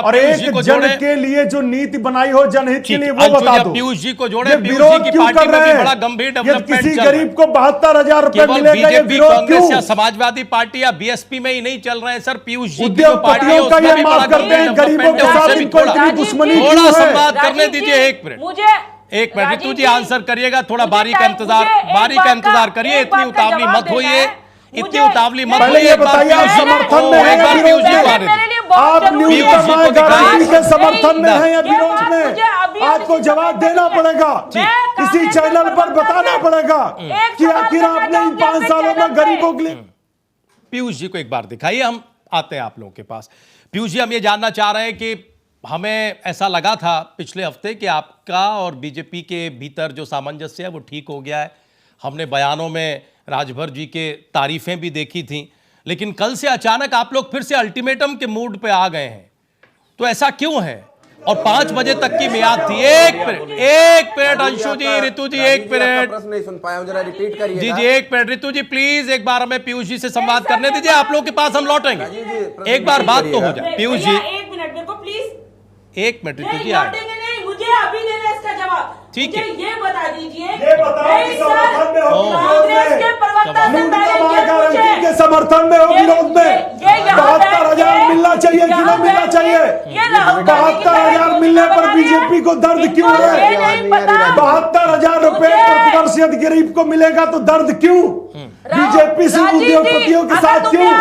और एक जन के लिए जो नीति बनाई हो जनहित के लिए वो बता दो। पीयूष जी को जोड़े, विरोध क्यों कर रहे हैं? बड़ा गंभीर डेवलपमेंट किसी गरीब को 72,000 रुपए मिलेगा, ये विरोध क्यों? या समाजवादी पार्टी या BSP में ही नहीं चल रहे हैं सर। पीयूष जी उद्योगपतियों का ये माफ करते हैं, गरीबों के साथ इनको इतनी दुश्मनी क्यों है? थोड़ा संवाद करने दीजिए, एक मिनट रितु जी आंसर करिएगा, थोड़ा बारी का इंतजार करिए, इतनी उतावली मत होइए, इतनी उतावली मत होइए। ये बताइए आप समर्थन में हैं या विरोध में? आप न्यूनतम आय गारंटी के समर्थन में हैं या विरोध में? आपको जवाब देना पड़ेगा, इसी चैनल पर बताना पड़ेगा कि आखिर आपने इन 5 सालों में गरीबों के लिए। पीयूष जी को एक बार दिखाइए, हम आते हैं आप लोगों के पास। पीयूष जी, हम ये जानना चाह रहे हैं कि हमें ऐसा लगा था पिछले हफ्ते कि आपका और बीजेपी के भीतर जो सामंजस्य है वो ठीक हो गया है। हमने बयानों में राजभर जी के तारीफें भी देखी थी, लेकिन कल से अचानक आप लोग फिर से अल्टीमेटम के मूड पे आ गए हैं, तो ऐसा क्यों है? और 5 बजे तक की मियाद थी। एक मिनट अंशु जी, रितु जी, एक मिनट प्रश्न नहीं सुन पाया, जरा रिपीट करिए। जी, एक मिनट रितु जी, प्लीज एक बार हमें पीयूष जी से संवाद करने दीजिए। आप लोग के पास हम लौटेंगे, एक बार बात तो हो जाए। पीयूष जी, 1 मिनट मेरे को प्लीज। 1 मिनट रितु जी, नहीं, मुझे अभी देना इसका जवाब। ठीक है, ये बता दीजिए, ये बताओ कि समर्थन में हो कांग्रेस के प्रवक्ता से गारंटी के समर्थन में हो विरोध में? 72,000 मिलना चाहिए कि नहीं मिलना चाहिए? 72,000 मिलने पर बीजेपी को दर्द क्यों है? 72,000 रुपए प्रतिवर्ष यदि गरीब को मिलेगा तो दर्द क्यों? बीजेपी से उद्योगपतियों के साथ क्यों?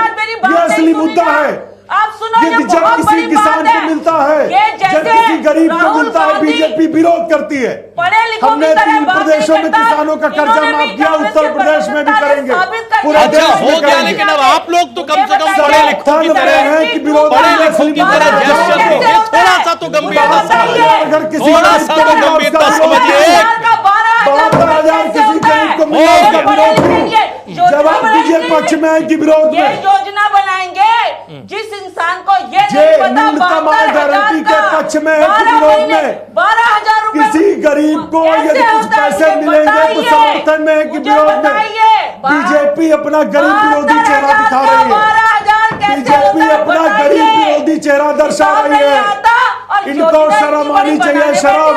ये असली मुद्दा है। आप सुनो, ये जब किसी किसान को मिलता है, जब किसी गरीब को मिलता है, बीजेपी विरोध करती है। हमने 3 प्रदेशों में किसानों का कर्जा माफ किया, उत्तर प्रदेश में भी करेंगे, पूरे देश में हो गया। लेकिन अब आप लोग तो कम से कम पढ़े लिखों की तरह हैं कि विरोध थोड़ा सा तो गंभीरता, अगर किसी थोड़ा सा तो गंभीरता समझिए। 72,000 किसी गरीब को मिलेगा का विरोध क्यों? जवाब दीजिए, पक्ष में है कि विरोध में? योजना बनाएंगे जिस इंसान को ये नहीं पता न्यूनतम आय गारंटी के पक्ष में है कि विरोध में? 12,000 रुपए किसी गरीब को यदि कुछ पैसे मिलेंगे तो समर्थन में है कि विरोध में? बीजेपी अपना गरीब विरोधी चेहरा दिखा रही है, बीजेपी अपना गरीब विरोधी चेहरा दर्शा रही है। इनको शर्म आनी चाहिए, शर्म।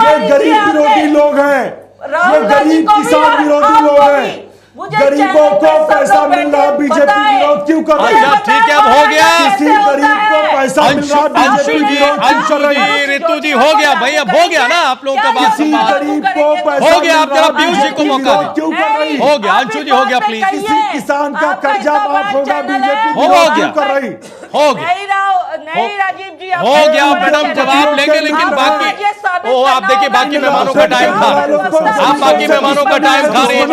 ये गरीब विरोधी लोग हैं, ये गरीब किसान विरोधी लोग हैं। गरीबों को पैसा मिल रहा, बीजेपी विरोध क्यों कर रही है? ठीक है, अब हो गया। किसी गरीब को पैसा मिल रहा है, बीजेपी विरोध कर रही है। ऋतु जी हो गया भाई, अब हो गया ना आप लोगों का बात किसी संवाद। गरीब को पैसा हो गया, आप मिल रहा जरा है, पीयूष जी को बीजेपी मौका विरोध दें। क्यों कर रही है? हो गया अंशु जी, हो गया प्लीज। किसी किसान का कर्जा माफ होगा, बीजेपी हो विरोध गया। क्यों कर रही? हो गया, नहीं राजीव जी, हो गया मैडम, जवाब लेंगे, लेकिन बाकी ओ आप देखिए बाकी मेहमानों का टाइम खा रहे हैं, आप बाकी मेहमानों का टाइम खा रहे हैं।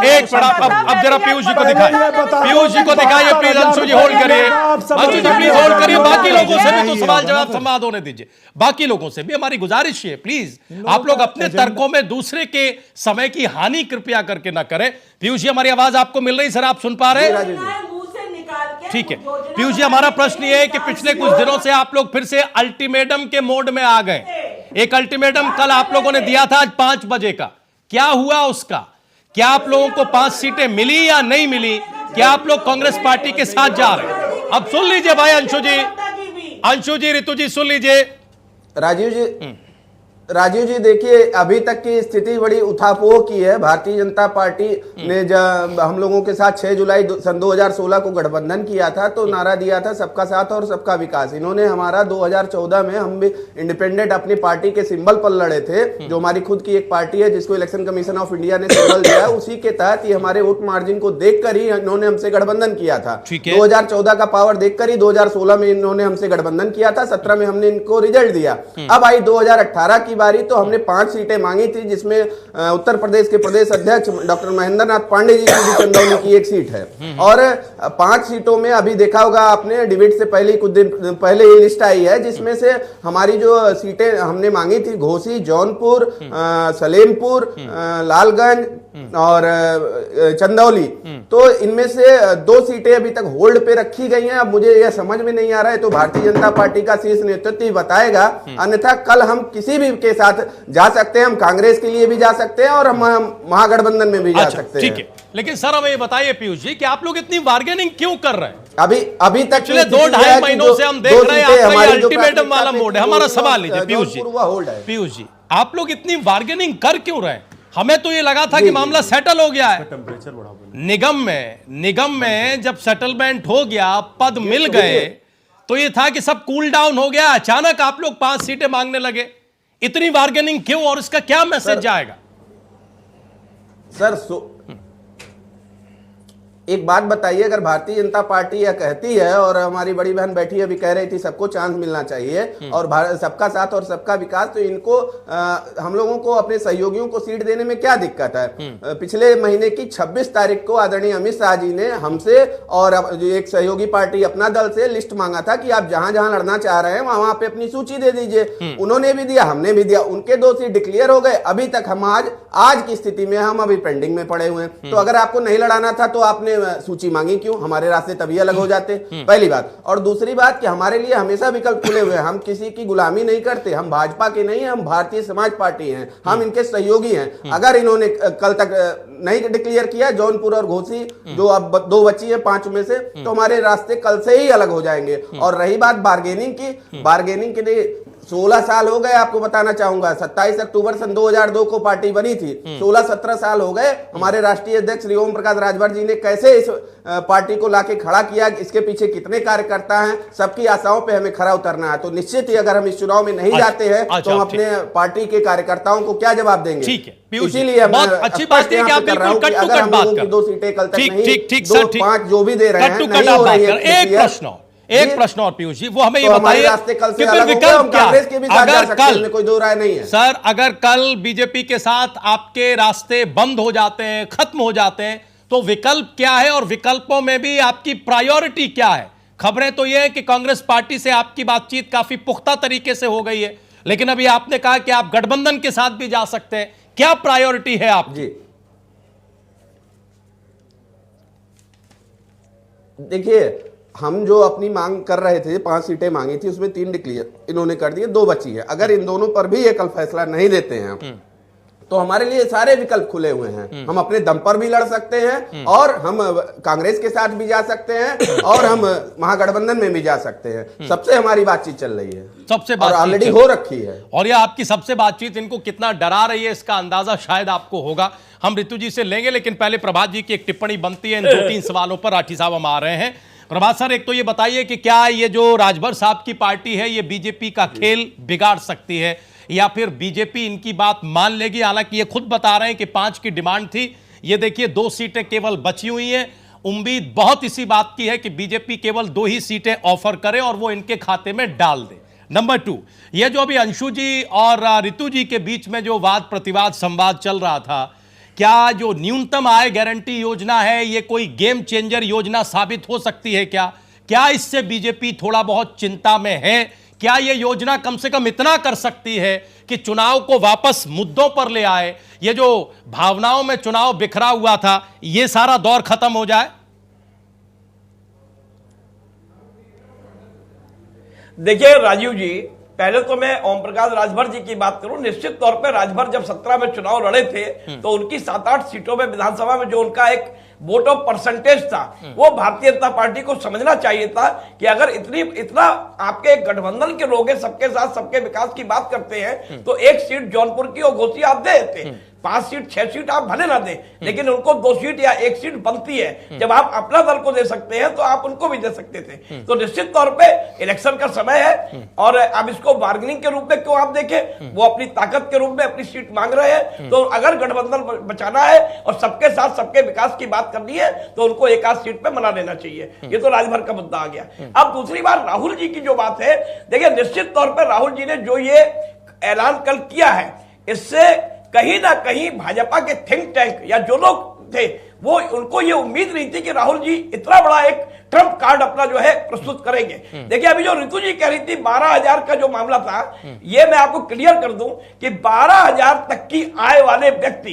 एक बड़ा, अब जरा पीयूष जी को दिखाइए, पीयूष जी को दिखाइए प्लीज। अंशु जी होल्ड करिए, अंशु जी प्लीज होल्ड करिए, बाकी लोगों से भी तो सवाल जवाब संवाद होने दीजिए। बाकी लोगों से भी हमारी गुजारिश है, प्लीज आप लोग अपने तर्कों में दूसरे के समय की हानि कृपया करके ना करें। पीयूष जी हमारी आवाज आपको मिल रही, सर आप सुन पा रहे हैं? ठीक है पीयूष जी, हमारा प्रश्न ये है कि पिछले कुछ दिनों से आप लोग फिर से अल्टीमेटम के मोड में आ गए। एक अल्टीमेटम कल आप लोगों ने दिया था आज 5 बजे का, क्या हुआ उसका? क्या आप लोगों को 5 सीटें मिली या नहीं मिली? क्या आप लोग कांग्रेस पार्टी के साथ जा रहे हैं? अब सुन लीजिए भाई अंशु जी, ऋतु जी सुन लीजिए। राजीव जी देखिए, अभी तक की स्थिति बड़ी उठापोह की है। भारतीय जनता पार्टी ने जब हम लोगों के साथ 6 जुलाई सन 2016 को गठबंधन किया था तो नारा दिया था सबका साथ और सबका विकास। इन्होंने हमारा 2014 में हम भी इंडिपेंडेंट अपनी पार्टी के सिंबल पर लड़े थे, जो हमारी खुद की एक पार्टी है जिसको इलेक्शन कमीशन ऑफ इंडिया ने सिंबल दिया, उसी के तहत ही हमारे वोट मार्जिन को देखकर ही इन्होंने हमसे गठबंधन किया था। 2014 का पावर देखकर ही 2016 में इन्होंने हमसे गठबंधन किया था, 17 में हमने इनको रिजल्ट दिया। अब आई 2018 की बारी तो हमने 5 सीटें मांगी थी, जिसमें उत्तर प्रदेश के प्रदेश अध्यक्ष डॉक्टर महेंद्र नाथ पांडे जी की भी चंदौली की एक सीट है। और 5 सीटों में अभी देखा होगा आपने, डिबेट से पहले कुछ दिन पहले ये लिस्ट आई है, जिसमें से हमारी जो सीटें हमने मांगी थी घोसी, जौनपुर, सलेमपुर, लालगंज और चंदौली, तो इनमें से 2 सीटें अभी तक होल्ड पे रखी गई हैं। अब मुझे यह समझ में नहीं आ रहा है, तो भारतीय जनता पार्टी का शीर्ष नेतृत्व ही बताएगा, अन्यथा कल हम किसी भी के साथ जा सकते हैं। हम कांग्रेस के लिए भी जा सकते हैं और हम महागठबंधन में भी जा सकते हैं। ठीक है, लेकिन सर हमें ये बताइए पीयूष जी कि आप लोग इतनी बार्गेनिंग क्यों कर रहे हैं? अभी तक पिछले 2-2.5 महीनों से हम देख रहे हैं आपका अल्टीमेटम वाला मोड है। हमारा सवाल लीजिए पीयूष जी, आप लोग इतनी बार्गेनिंग कर क्यों रहे हैं? हमें तो ये लगा था कि मामला सेटल हो गया है। टेम्परेचर बढ़ा निगम में जब सेटलमेंट हो गया, पद मिल गए, तो ये था कि सब कूल डाउन हो गया। अचानक आप लोग 5 सीटें मांगने लगे, इतनी बार्गेनिंग क्यों और इसका क्या मैसेज जाएगा? सर एक बात बताइए, अगर भारतीय जनता पार्टी यह कहती है, और हमारी बड़ी बहन बैठी अभी कह रही थी सबको चांस मिलना चाहिए और सबका साथ और सबका विकास, तो इनको हम लोगों को अपने सहयोगियों को सीट देने में क्या दिक्कत है? पिछले महीने की 26 तारीख को आदरणीय अमित शाह जी ने हमसे और एक सहयोगी पार्टी अपना दल से लिस्ट मांगा था कि आप जहां जहां लड़ना चाह रहे हैं वहां पे अपनी सूची दे दीजिए। उन्होंने भी दिया, हमने भी दिया, उनके 2 सीट डिक्लेयर हो गए। अभी तक हम आज की स्थिति में हम अभी पेंडिंग में पड़े हुए हैं। तो अगर आपको नहीं लड़ाना था तो आपने सूची मांगी क्यों? हमारे रास्ते तभी अलग हो जाते, पहली बात। और दूसरी बात कि हमारे लिए हमेशा विकल्प खुले हुए हैं, हम किसी की गुलामी नहीं करते, हम भाजपा के नहीं, हम भारतीय समाज पार्टी हैं, हम इनके सहयोगी हैं। अगर इन्होंने कल तक नहीं डिक्लेयर किया जौनपुर और घोसी, जो अब 2 बची है 5 में से, तो हमारे रास्ते कल से ही अलग हो जाएंगे। और रही बात बार्गेनिंग के लिए 16 साल हो गए, आपको बताना चाहूंगा। 27 अक्टूबर सन 2002 को पार्टी बनी थी, 16-17 साल हो गए। हमारे राष्ट्रीय अध्यक्ष श्री ओम प्रकाश राजभर जी ने कैसे इस पार्टी को लाके खड़ा किया, इसके पीछे कितने कार्यकर्ता हैं, सबकी आशाओं पे हमें खरा उतरना है। तो निश्चित ही अगर हम इस चुनाव में नहीं जाते हैं तो हम अपने पार्टी के कार्यकर्ताओं को क्या जवाब देंगे? ठीक है, इसीलिए बहुत अच्छी बात है कि आप बिल्कुल कट टू कट बात कर, 2 सीटें कल तक नहीं, ठीक 2-5 जो भी दे रहे हैं, नहीं हो रही है। एक प्रश्न और पीयूष जी, वो हमें ये बताइए कि फिर विकल्प क्या? अगर कल कोई 2 राय नहीं है सर, अगर कल बीजेपी के साथ आपके रास्ते बंद हो जाते हैं, खत्म हो जाते हैं, तो विकल्प क्या है और विकल्पों में भी आपकी प्रायोरिटी क्या है? खबरें तो यह है कि कांग्रेस पार्टी से आपकी बातचीत काफी पुख्ता तरीके से हो गई है, लेकिन अभी आपने कहा कि आप गठबंधन के साथ भी जा सकते हैं। क्या प्रायोरिटी है आपकी? देखिए, हम जो अपनी मांग कर रहे थे, 5 सीटें मांगी थी, उसमें 3 डिक्लेयर इन्होंने कर दिए, 2 बची है। अगर इन दोनों पर भी ये कल फैसला नहीं देते हैं तो हमारे लिए सारे विकल्प खुले हुए हैं। हम अपने दम पर भी लड़ सकते हैं और हम कांग्रेस के साथ भी जा सकते हैं और हम महागठबंधन में भी जा सकते हैं। सबसे हमारी बातचीत चल रही है, सबसे ऑलरेडी हो रखी है। और ये आपकी सबसे बातचीत इनको कितना डरा रही है, इसका अंदाजा शायद आपको होगा। हम ऋतु जी से लेंगे, लेकिन पहले प्रभात जी की एक टिप्पणी बनती है इन 2-3 सवालों पर। राठी साहब हम आ रहे हैं। प्रभात सर, एक तो ये बताइए कि क्या ये जो राजभर साहब की पार्टी है ये बीजेपी का खेल बिगाड़ सकती है या फिर बीजेपी इनकी बात मान लेगी? हालांकि ये खुद बता रहे हैं कि 5 की डिमांड थी, ये देखिए 2 सीटें केवल बची हुई हैं। उम्मीद बहुत इसी बात की है कि बीजेपी केवल 2 ही सीटें ऑफर करे और वो इनके खाते में डाल दे। नंबर 2, ये जो अभी अंशु जी और रितु जी के बीच में जो वाद प्रतिवाद संवाद चल रहा था, क्या जो न्यूनतम आय गारंटी योजना है ये कोई गेम चेंजर योजना साबित हो सकती है? क्या इससे बीजेपी थोड़ा बहुत चिंता में है? क्या यह योजना कम से कम इतना कर सकती है कि चुनाव को वापस मुद्दों पर ले आए? ये जो भावनाओं में चुनाव बिखरा हुआ था ये सारा दौर खत्म हो जाए? देखिए राजीव जी, पहले तो मैं ओम प्रकाश राजभर जी की बात करूं। निश्चित तौर पे राजभर जब 17 में चुनाव लड़े थे तो उनकी 7-8 सीटों में विधानसभा में जो उनका एक वोट ऑफ परसेंटेज था, वो भारतीय जनता पार्टी को समझना चाहिए था कि अगर इतना आपके गठबंधन के लोग हैं, सबके साथ सबके विकास की बात करते हैं, तो 1 सीट जौनपुर की और घोसी आप दे देते। 5 सीट 6 सीट आप भले ना दें, लेकिन उनको 2 सीट या 1 सीट बनती है। जब आप अपना दल को दे सकते हैं तो आप उनको भी दे सकते थे। तो निश्चित तौर पे इलेक्शन का समय है और अब इसको बार्गेनिंग के रूप में क्यों आप देखें, वो अपनी ताकत के रूप में अपनी सीट मांग रहे हैं। तो अगर गठबंधन बचाना है और सबके साथ सबके विकास की बात करनी है तो उनको 1 आध सीट पे मना लेना चाहिए। ये तो राजभर का मुद्दा आ गया। अब दूसरी बात राहुल जी की जो बात है, देखिए निश्चित तौर पर राहुल जी ने जो ये ऐलान कल किया है, इससे कहीं ना कहीं भाजपा के थिंक टैंक या जो लोग थे वो उनको ये उम्मीद नहीं थी कि राहुल जी इतना बड़ा एक ट्रम्प कार्ड अपना जो है प्रस्तुत करेंगे। देखिए अभी जो रितु जी कह रही थी 12,000 का जो मामला था, ये मैं आपको क्लियर कर दूं कि 12,000 तक की आय वाले व्यक्ति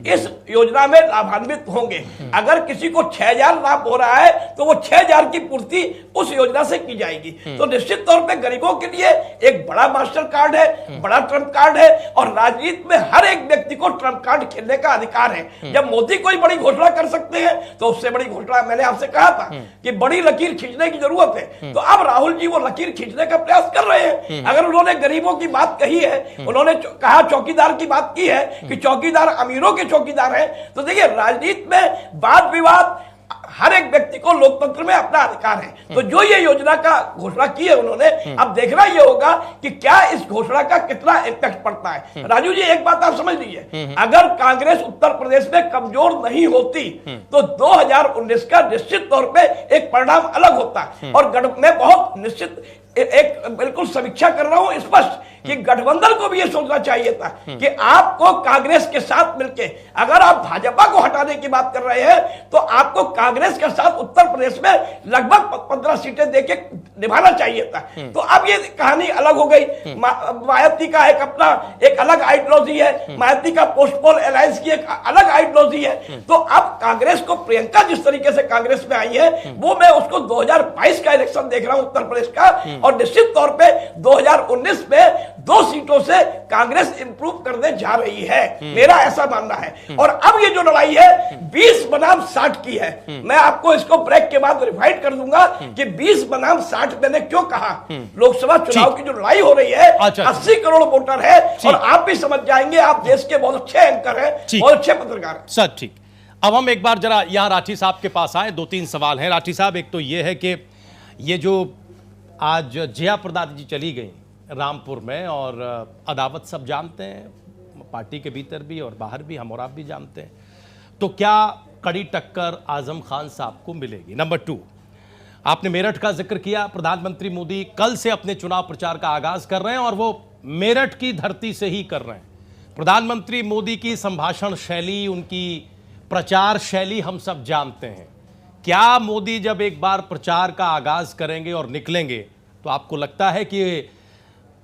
इस योजना में लाभान्वित होंगे। अगर किसी को 6,000 लाभ हो रहा है तो वो 6,000 की पूर्ति उस योजना से की जाएगी। तो निश्चित तौर पर गरीबों के लिए एक बड़ा मास्टर कार्ड है, बड़ा ट्रम्प कार्ड है और राजनीति में हर एक व्यक्ति को ट्रम्प कार्ड खेलने का अधिकार है। जब मोदी कोई बड़ी घोषणा कर सकते हैं तो उससे बड़ी घोषणा मैंने आपसे कहा था कि बड़ी लकीर खींचने की जरूरत है। तो अब राहुल जी वो लकीर खींचने का प्रयास कर रहे हैं। अगर उन्होंने गरीबों की बात कही है, उन्होंने कहा चौकीदार की बात की है कि चौकीदार अमीरों के चौकीदार हैं, तो देखिए राजनीति में वाद विवाद हर एक व्यक्ति को लोकतंत्र में अपना अधिकार है। तो जो ये योजना का घोषणा की है उन्होंने, अब देखना ये होगा कि क्या इस घोषणा का कितना इम्पैक्ट पड़ता है। राजू जी एक बात आप समझ लीजिए, अगर कांग्रेस उत्तर प्रदेश में कमजोर नहीं होती तो 2019 का निश्चित तौर पे एक परिणाम अलग होता। और मैं बहुत निश्चित एक बिल्कुल समीक्षा कर रहा हूं स्पष्ट कि गठबंधन को भी यह सोचना चाहिए था कि आपको कांग्रेस के साथ मिलकर, अगर आप भाजपा को हटाने की बात कर रहे हैं तो आपको कांग्रेस के साथ उत्तर प्रदेश में लगभग 15 सीटें देके निभाना चाहिए था। तो अब ये कहानी अलग हो गई। मायावती का एक अपना एक अलग आइडियोलॉजी है, मायावती का पोस्ट पोल अलायंस की एक अलग आइडियोलॉजी है। तो अब कांग्रेस को प्रियंका जिस तरीके से कांग्रेस में आई है, वो मैं उसको 2022 का इलेक्शन देख रहा हूं उत्तर प्रदेश का, और निश्चित तौर पे 2019 में 2 सीटों से कांग्रेस इंप्रूव करने जा रही है, मेरा ऐसा मानना है। और अब ये जो लड़ाई है 20 बनाम 60 की है। मैं आपको इसको ब्रेक के बाद रिफाइंड कर दूंगा कि 20 बनाम 60 मैंने क्यों कहा। लोकसभा चुनाव की जो लड़ाई हो रही है, 80 करोड़ वोटर है और आप भी समझ जाएंगे, आप देश के बहुत अच्छे एंकर हैं, बहुत अच्छे पत्रकार हैं। सर ठीक, अब हम एक बार जरा यहां राठी साहब के पास आए। 2-3 सवाल हैं राठी साहब। एक तो ये है कि ये जो आज जया प्रदा जी चली गई रामपुर में, और अदावत सब जानते हैं पार्टी के भीतर भी और बाहर भी, हम और आप भी जानते हैं, तो क्या कड़ी टक्कर आजम खान साहब को मिलेगी? नंबर 2, आपने मेरठ का जिक्र किया। प्रधानमंत्री मोदी कल से अपने चुनाव प्रचार का आगाज कर रहे हैं और वो मेरठ की धरती से ही कर रहे हैं। प्रधानमंत्री मोदी की संभाषण शैली, उनकी प्रचार शैली हम सब जानते हैं। क्या मोदी जब एक बार प्रचार का आगाज करेंगे और निकलेंगे तो आपको लगता है कि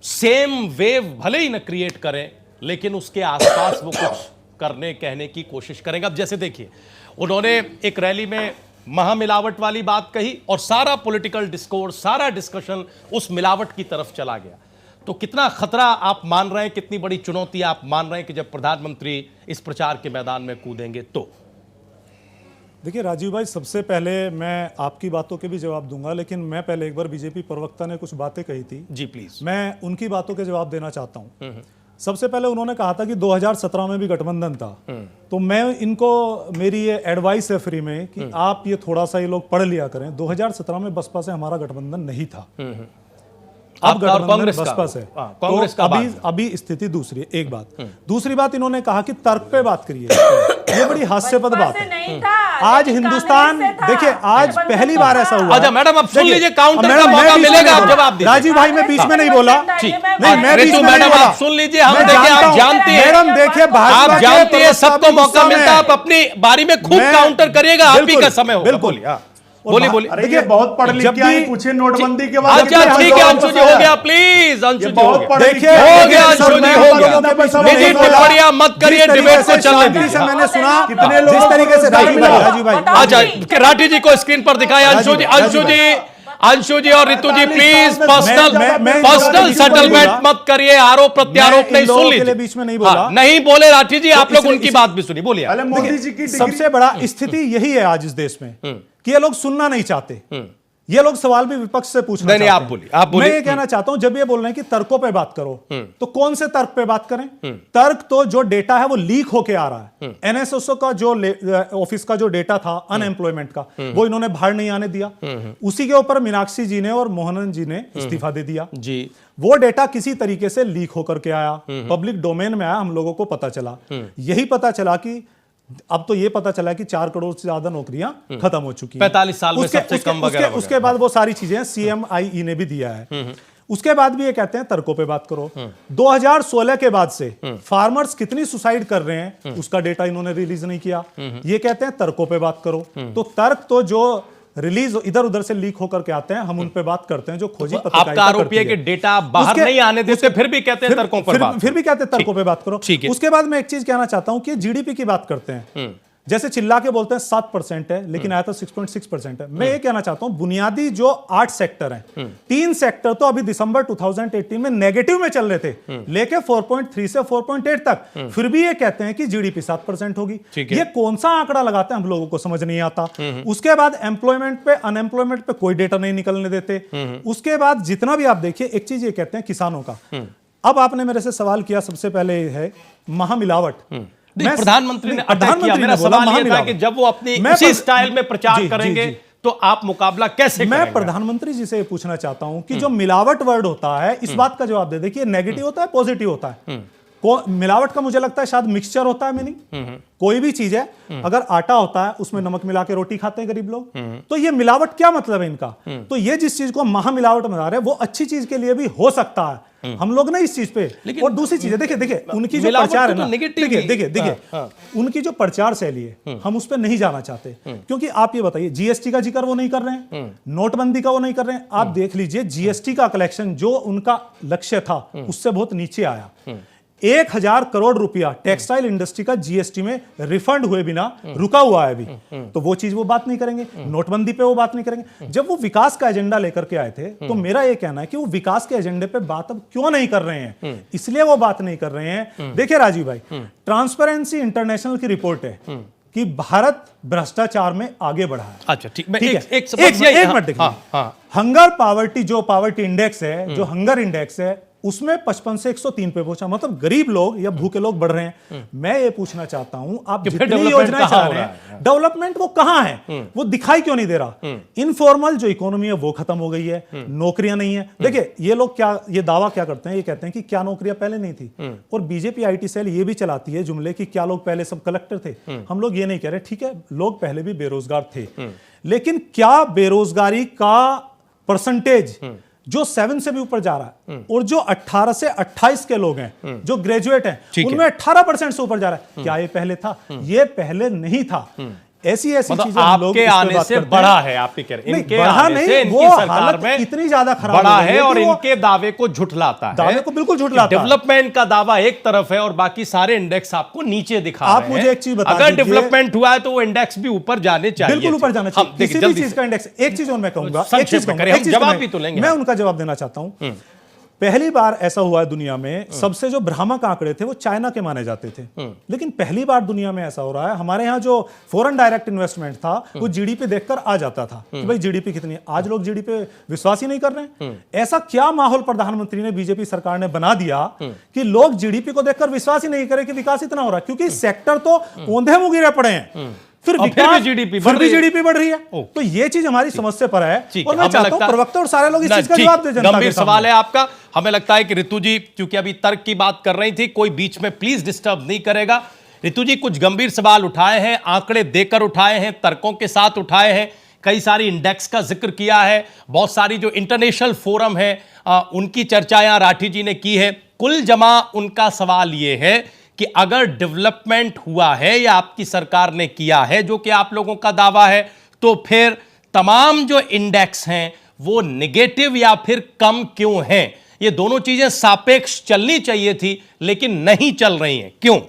सेम वेव भले ही न क्रिएट करें, लेकिन उसके आसपास वो कुछ करने कहने की कोशिश करेंगे? अब जैसे देखिए, उन्होंने एक रैली में महामिलावट वाली बात कही और सारा पॉलिटिकल डिस्कोर्स, सारा डिस्कशन उस मिलावट की तरफ चला गया। तो कितना खतरा आप मान रहे हैं, कितनी बड़ी चुनौती आप मान रहे हैं कि जब प्रधानमंत्री इस प्रचार के मैदान में कूदेंगे? तो देखिए राजीव भाई, सबसे पहले मैं आपकी बातों के भी जवाब दूंगा, लेकिन मैं पहले एक बार बीजेपी प्रवक्ता ने कुछ बातें कही थी जी प्लीज, मैं उनकी बातों के जवाब देना चाहता हूं। सबसे पहले उन्होंने कहा था कि 2017 में भी गठबंधन था, तो मैं इनको मेरी ये एडवाइस है फ्री में कि आप ये थोड़ा सा ये लोग पढ़ लिया करें। 2017 में बसपा से हमारा गठबंधन नहीं था, अब आपका और गठबंधन कांग्रेस का? बसपा से। हाँ, कांग्रेस का अभी स्थिति दूसरी है। एक बात, दूसरी बात इन्होंने कहा कि तर्क पे बात करिए, ये बड़ी हास्यास्पद बात से है। नहीं था, आज लेकिन हिंदुस्तान, कांग्रेस से था। देखिए आज गठबंधन पहली तो बार था। ऐसा हुआ। अच्छा मैडम, अब सुन देखिए, लीजिए, काउंटर मैडम, का मैं मौका बीच में मिलेगा, नहीं आप बोला। जवाब दीजिए। राजीव भाई मैं बीच में नहीं बोला। ठीक। नहीं, मैं बीच ऋतु में नहीं मैडम बोला। आप सुन लीजिए, हम मैं देखिए जानता आप हूं, जानते हैं, मैडम देखिए भाजपा आप के जानते हैं प्रस्ताव सबको मौका गुस्सा मिलता है, में आप अपनी बारी में खूब मैं- काउंटर करिएगा, आप ही बिल्कुल, का समय होगा। बिल्कुल। बोलिए, हाँ। बोलिए बोलिए। अरे ये बहुत पढ़ लिख के आई, पूछे नोटबंदी के बाद। अच्छा ठीक है अंशु जी, हो गया प्लीज, अंशु जी हो बहुत गया। पढ़ लिख के देखिए, आई। हो गया सर, अंशु जी, मैं हो आप गया। लोगों के बीच में निजी नहीं बोला। टिप्पणियां मत करिए, जिस डिबेट तरीके को से चलने शांति दीजिए। से मैंने सुना, कितने लोग जिस तरीके से राजीव भाई अच्छा राठी जी को स्क्रीन पर दिखाएं। अंशु जी, अंशु जी और ऋतु जी प्लीज मैं पर्सनल सेटलमेंट मत करिए, आरोप प्रत्यारोप नहीं। सुन लीजिए, बीच में नहीं बोला। हाँ, नहीं बोले राठी जी, आप लोग इसे- उनकी बात भी सुनिए। बोलिए। अरे मोदी जी की सबसे बड़ा स्थिति यही है आज इस देश में कि ये लोग सुनना नहीं चाहते, ये लोग सवाल भी विपक्ष से पूछना नहीं, चाहते आप हैं। बोलिए, आप बोलिए। मैं ये कहना चाहता हूं, जब ये बोल रहे हैं कि तर्कों पे बात करो, तो कौन से तर्क पे बात करें? तर्क तो जो डेटा है वो लीक होके आ रहा है। एनएसएसओ का जो ऑफिस का जो डेटा था अनएम्प्लॉयमेंट का, वो इन्होंने बाहर नहीं आने दिया। उसी के ऊपर मीनाक्षी जी ने और मोहनन जी ने इस्तीफा दे दिया जी। वो डेटा किसी तरीके से लीक होकर के आया, पब्लिक डोमेन में आया, हम लोगों को पता चला। यही पता चला कि अब तो ये पता चला कि 4 करोड़ से ज्यादा नौकरियां खत्म हो चुकी हैं 45 साल में सबसे कम वगैरह। उसके बाद वो सारी चीजें CMIE ने भी दिया है। उसके बाद भी ये कहते हैं तर्कों पे बात करो। 2016 के बाद से फार्मर्स कितनी सुसाइड कर रहे हैं उसका डेटा इन्होंने रिलीज नहीं किया। ये कहते हैं तर्कों पे बात करो। तो तर्क तो जो रिलीज इधर उधर से लीक होकर के आते हैं, हम उन पे बात करते हैं जो खोजी पत्रकारिता आपका आरोप ये कि डेटा बाहर नहीं आने देते, फिर भी कहते हैं तर्कों पर बात। फिर भी कहते हैं तर्कों पे बात करो। ठीक है। उसके बाद मैं एक चीज कहना चाहता हूं कि जीडीपी की बात करते हैं, जैसे चिल्ला के बोलते हैं 7% है, लेकिन आया तो 6.6% है। मैं ये कहना चाहता हूं बुनियादी जो 8 सेक्टर हैं, 3 सेक्टर तो अभी दिसंबर 2018 में नेगेटिव में चल रहे थे, लेके 4.3 से 4.8 तक, फिर भी ये कहते हैं कि जीडीपी 7% होगी। ये कौन सा आंकड़ा लगाते हैं हम लोगों को समझ नहीं आता। उसके बाद एम्प्लॉयमेंट पे अनएम्प्लॉयमेंट पे कोई डेटा नहीं निकलने देते। उसके बाद जितना भी आप देखिए, एक चीज ये कहते हैं किसानों का। अब आपने मेरे से सवाल किया, सबसे पहले है महामिलावट। प्रधानमंत्री ने अटैक किया। मेरा सवाल यह था कि जब वो अपनी उसी स्टाइल में प्रचार करेंगे तो आप मुकाबला कैसे करेंगे? मैं प्रधानमंत्री जी से पूछना चाहता हूं कि जो मिलावट वर्ड होता है, इस बात का जवाब दे देखिए, नेगेटिव होता है पॉजिटिव होता है। मिलावट का मुझे लगता है शायद मिक्सचर होता है, मीनिंग कोई भी चीज है, अगर आटा होता है उसमें नमक मिला के रोटी खाते हैं गरीब लोग, तो ये मिलावट क्या मतलब है इनका? तो ये जिस चीज को महामिलावट बता रहे हैं वो अच्छी चीज के लिए भी हो सकता है। हम लोग ना इस चीज पे, और दूसरी चीज है, देखिए उनकी जो प्रचार है ना, देखिए उनकी जो प्रचार शैली है, हम उस पर नहीं जाना चाहते। क्योंकि आप ये बताइए, जीएसटी का जिक्र वो नहीं कर रहे हैं, नोटबंदी का वो नहीं कर रहे हैं। आप देख लीजिए जीएसटी का कलेक्शन जो उनका लक्ष्य था उससे बहुत नीचे आया। 1000 करोड़ रुपया टेक्सटाइल इंडस्ट्री का जीएसटी में रिफंड हुए बिना रुका हुआ है अभी। तो वो चीज वो बात नहीं करेंगे, नोटबंदी पे वो बात नहीं करेंगे। जब वो विकास का एजेंडा लेकर के आए थे, तो मेरा ये कहना है कि वो विकास के एजेंडे पे बात अब क्यों नहीं कर रहे हैं, इसलिए वो बात नहीं कर रहे हैं। देखिए राजीव भाई, ट्रांसपेरेंसी इंटरनेशनल की रिपोर्ट है कि भारत भ्रष्टाचार में आगे बढ़ा है। अच्छा ठीक है, एक मिनट देखिए, हंगर पावर्टी, जो पावर्टी इंडेक्स है, जो हंगर इंडेक्स है, उसमें 55 से 103 पे पहुंचा। मतलब गरीब लोग या भूखे लोग बढ़ रहे हैं। मैं ये पूछना चाहता हूं, आप जितनी योजनाएं चला रहे हैं, डेवलपमेंट वो कहां है? वो दिखाई क्यों नहीं दे रहा? इनफॉर्मल जो इकोनॉमी है वो खत्म हो गई है, नौकरियां नहीं है। देखिए ये लोग क्या, ये दावा क्या करते हैं, ये कहते हैं कि क्या नौकरियां पहले नहीं थी, और बीजेपी आईटी सेल ये भी चलाती है जुमले कि क्या लोग पहले सब कलेक्टर थे। हम लोग ये नहीं कह रहे, ठीक है लोग पहले भी बेरोजगार थे, लेकिन क्या बेरोजगारी का परसेंटेज जो 7 से भी ऊपर जा रहा है, और जो 18 से 28 के लोग हैं जो ग्रेजुएट हैं, उनमें 18% से ऊपर जा रहा है, क्या ये पहले था? ये पहले नहीं था। ऐसी मतलब चीजें हम लोग आपके आने से बढ़ा है, आप कह रहे हैं इनके आने से इनकी सरकार में इतनी ज्यादा खराब बढ़ा है, और इनके दावे को झुठलाता है। दावे को बिल्कुल झुठलाता है। डेवलपमेंट का दावा एक तरफ है और बाकी सारे इंडेक्स आपको नीचे दिखा रहे हैं। आप मुझे एक चीज बता अगर दीजिए, डेवलपमेंट हुआ है तो वो इंडेक्स भी ऊपर जाने चाहिए, बिल्कुल ऊपर जाना चाहिए, किसी भी चीज का इंडेक्स। एक चीज और मैं कहूंगा, संक्षेप में करें, हम जवाब भी तो लेंगे। मैं उनका जवाब देना चाहता हूं। पहली बार ऐसा हुआ है दुनिया में, सबसे जो भ्रामक आंकड़े थे वो चाइना के माने जाते थे, लेकिन पहली बार दुनिया में ऐसा हो रहा है। हमारे यहाँ जो फॉरेन डायरेक्ट इन्वेस्टमेंट था वो जीडीपी देखकर आ जाता था कि भाई जीडीपी कितनी है। आज लोग जीडीपी पे विश्वास ही नहीं कर रहे। ऐसा क्या माहौल प्रधानमंत्री ने, बीजेपी सरकार ने बना दिया कि लोग जीडीपी को देखकर विश्वास ही नहीं करें कि विकास इतना हो रहा है, क्योंकि सेक्टर तो औंधे मुंह गिरे पड़े हैं, फिर भी जीडीपी बढ़ रही है। तो ये चीज हमारी समस्या पर है और मैं चाहता हूं प्रवक्ता और सारे लोग इस चीज का जवाब दें। गंभीर सवाल है आपका। हमें लगता है कि ऋतु जी, क्योंकि अभी तर्क की बात कर रही थी, कोई बीच में प्लीज डिस्टर्ब नहीं करेगा। ऋतु जी कुछ गंभीर सवाल उठाए हैं, आंकड़े देकर उठाए हैं, तर्कों के साथ उठाए हैं, कई सारी इंडेक्स का जिक्र किया है, बहुत सारी जो इंटरनेशनल फोरम है उनकी चर्चा यहां राठी जी ने की है। कुल जमा उनका सवाल यह है कि अगर डेवलपमेंट हुआ है या आपकी सरकार ने किया है, जो कि आप लोगों का दावा है, तो फिर तमाम जो इंडेक्स हैं वो नेगेटिव या फिर कम क्यों हैं? ये दोनों चीजें सापेक्ष चलनी चाहिए थी लेकिन नहीं चल रही हैं, क्यों?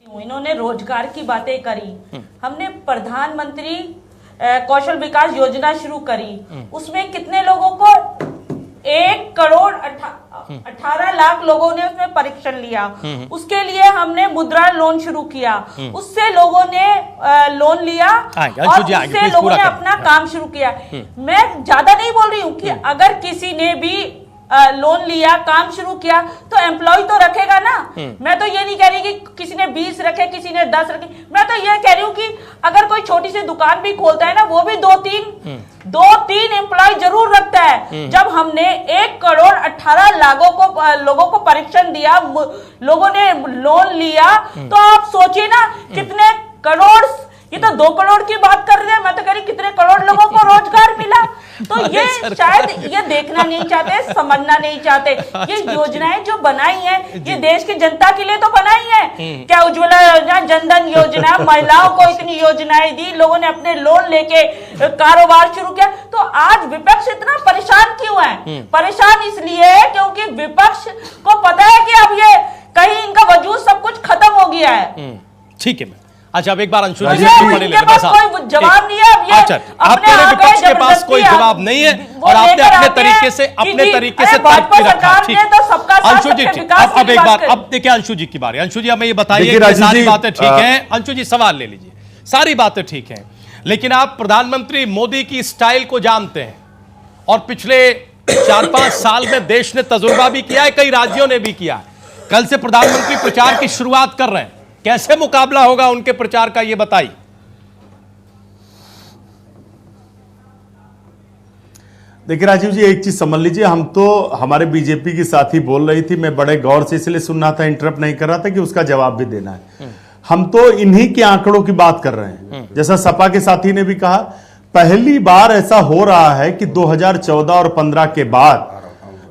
इन्होंने रोजगार की बातें करी, हमने प्रधानमंत्री कौशल विकास योजना शुरू करी, उसमें कितने लोगों को 1,18 लाख लोगों ने उसमें परीक्षण लिया। उसके लिए हमने मुद्रा लोन शुरू किया, उससे लोगों ने लोन लिया और उससे लोगों ने अपना काम शुरू किया। मैं ज्यादा नहीं बोल रही हूँ कि अगर किसी ने भी लोन लिया, काम शुरू किया, तो एम्प्लॉय तो रखेगा ना। मैं तो ये नहीं कह रही कि किसी ने 20 रखे, किसी ने 10 रखे। मैं तो ये कह रही हूँ कि अगर कोई छोटी सी दुकान भी खोलता है ना, वो भी 2-3 एम्प्लॉय जरूर रखता है। जब हमने 1,18 लोगों को परीक्षण दिया, लोगों ने लोन लिया, तो आप सोचिए ना कितने करोड़, ये तो 2 करोड़ की बात कर रहे हैं, मैं तो कह रही कितने करोड़ लोगों को रोजगार मिला। तो ये शायद ये देखना नहीं चाहते, समझना नहीं चाहते। ये योजनाएं जो बनाई हैं ये देश की जनता के लिए तो बनाई हैं। क्या उज्ज्वला योजना, जनधन योजना, महिलाओं को इतनी योजनाएं दी, लोगों ने अपने लोन लेके कारोबार शुरू किया। तो आज विपक्ष इतना परेशान क्यों है? परेशान इसलिए है क्योंकि विपक्ष को पता है कि अब ये कहीं इनका वजूद सब कुछ खत्म हो गया है। ठीक है। अच्छा, अब एक बार अंशु जी कोई जवाब नहीं है। अब ये अच्छा, आपके विपक्ष के पास कोई जवाब नहीं है और आपने अपने तरीके से तर्क भी रखा। ठीक, अंशु जी, अब एक बार, अब देखिए अंशु जी की बारी। अंशु जी हमें ये बताइए कि सारी बातें ठीक हैं। अंशु जी सवाल ले लीजिए। सारी बातें ठीक हैं, लेकिन आप प्रधानमंत्री मोदी की स्टाइल को जानते हैं और पिछले 4-5 साल में देश ने तजुर्बा भी किया है, कई राज्यों ने भी किया है। कल से प्रधानमंत्री प्रचार की शुरुआत कर रहे हैं, कैसे मुकाबला होगा उनके प्रचार का, ये बताइए। देखिए राजीव जी, एक चीज समझ लीजिए, हम तो हमारे बीजेपी की साथी बोल रही थी, मैं बड़े गौर से इसलिए सुन रहा था, इंटरप्ट नहीं कर रहा था कि उसका जवाब भी देना है। हम तो इन्हीं के आंकड़ों की बात कर रहे हैं। जैसा सपा के साथी ने भी कहा, पहली बार ऐसा हो रहा है कि 2014 और 15 के बाद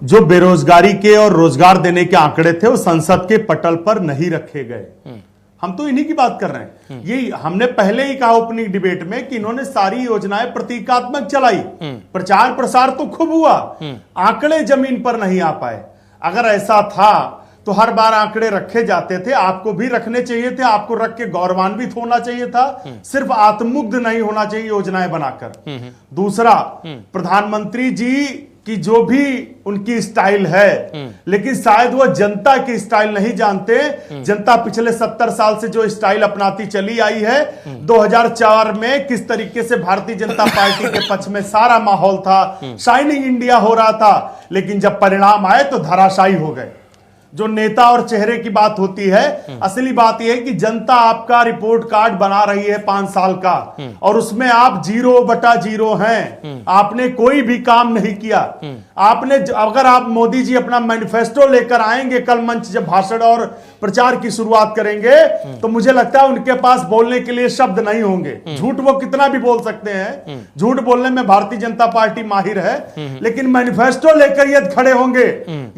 जो बेरोजगारी के और रोजगार देने के आंकड़े थे वो संसद के पटल पर नहीं रखे गए। हम तो इन्हीं की बात कर रहे हैं। ये हमने पहले ही कहा ओपनिंग डिबेट में कि इन्होंने सारी योजनाएं प्रतीकात्मक चलाई, प्रचार प्रसार तो खूब हुआ, आंकड़े जमीन पर नहीं आ पाए। अगर ऐसा था तो हर बार आंकड़े रखे जाते थे, आपको भी रखने चाहिए थे, आपको रख के गौरवान्वित होना चाहिए था, सिर्फ आत्ममुग्ध नहीं होना चाहिए योजनाएं बनाकर। दूसरा, प्रधानमंत्री जी कि जो भी उनकी स्टाइल है, लेकिन शायद वो जनता की स्टाइल नहीं जानते। जनता पिछले 70 साल से जो स्टाइल अपनाती चली आई है, 2004 में किस तरीके से भारतीय जनता पार्टी के पक्ष में सारा माहौल था, शाइनिंग इंडिया हो रहा था, लेकिन जब परिणाम आए तो धराशायी हो गए। जो नेता और चेहरे की बात होती है, असली बात यह है कि जनता आपका रिपोर्ट कार्ड बना रही है 5 साल का, और उसमें आप 0/0 हैं। आपने कोई भी काम नहीं किया। आपने, अगर आप मोदी जी अपना मैनिफेस्टो लेकर आएंगे कल मंच जब भाषण और प्रचार की शुरुआत करेंगे, तो मुझे लगता है उनके पास बोलने के लिए शब्द नहीं होंगे। झूठ वो कितना भी बोल सकते हैं, झूठ बोलने में भारतीय जनता पार्टी माहिर है, लेकिन मैनिफेस्टो लेकर यदि खड़े होंगे,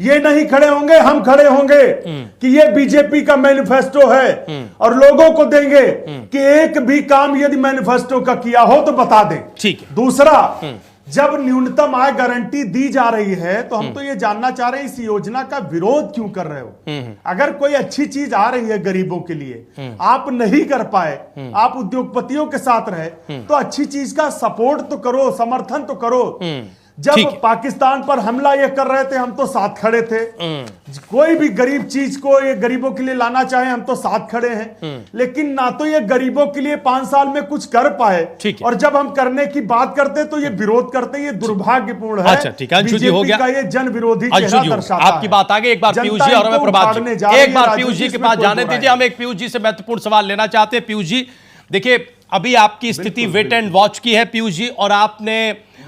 ये नहीं खड़े होंगे, हम खड़े होंगे कि ये बीजेपी का मैनिफेस्टो है, और लोगों को देंगे कि एक भी काम यदि मैनिफेस्टो का किया हो तो बता दें। ठीक है। दूसरा, जब न्यूनतम आय गारंटी दी जा रही है तो हम तो ये जानना चाह रहे हैं इस योजना का विरोध क्यों कर रहे हो। अगर कोई अच्छी चीज आ रही है गरीबों के लिए, आप नहीं कर पाए, आप उद्योगपतियों के साथ रहे, तो अच्छी चीज का सपोर्ट तो करो, समर्थन तो करो। जब पाकिस्तान पर हमला ये कर रहे थे हम तो साथ खड़े थे। कोई भी गरीब चीज को ये गरीबों के लिए लाना चाहे हम तो साथ खड़े हैं, लेकिन ना तो ये गरीबों के लिए 5 साल में कुछ कर पाए, और जब हम करने की बात करते तो ये विरोध करते, ये दुर्भाग्यपूर्ण है। अच्छा ठीक है, अंशु जी हो गया, ये जन विरोधी चेहरा दर्शाता है। आपकी बात आगे, एक बार पीयूष जी और हमें प्रभात जी, एक बार पीयूष जी के पास जाने दीजिए। हम एक पीयूष जी से महत्वपूर्ण सवाल लेना चाहते हैं। पीयूष जी देखिए, अभी आपकी स्थिति वेट एंड वॉच की है पीयूष जी, और आपने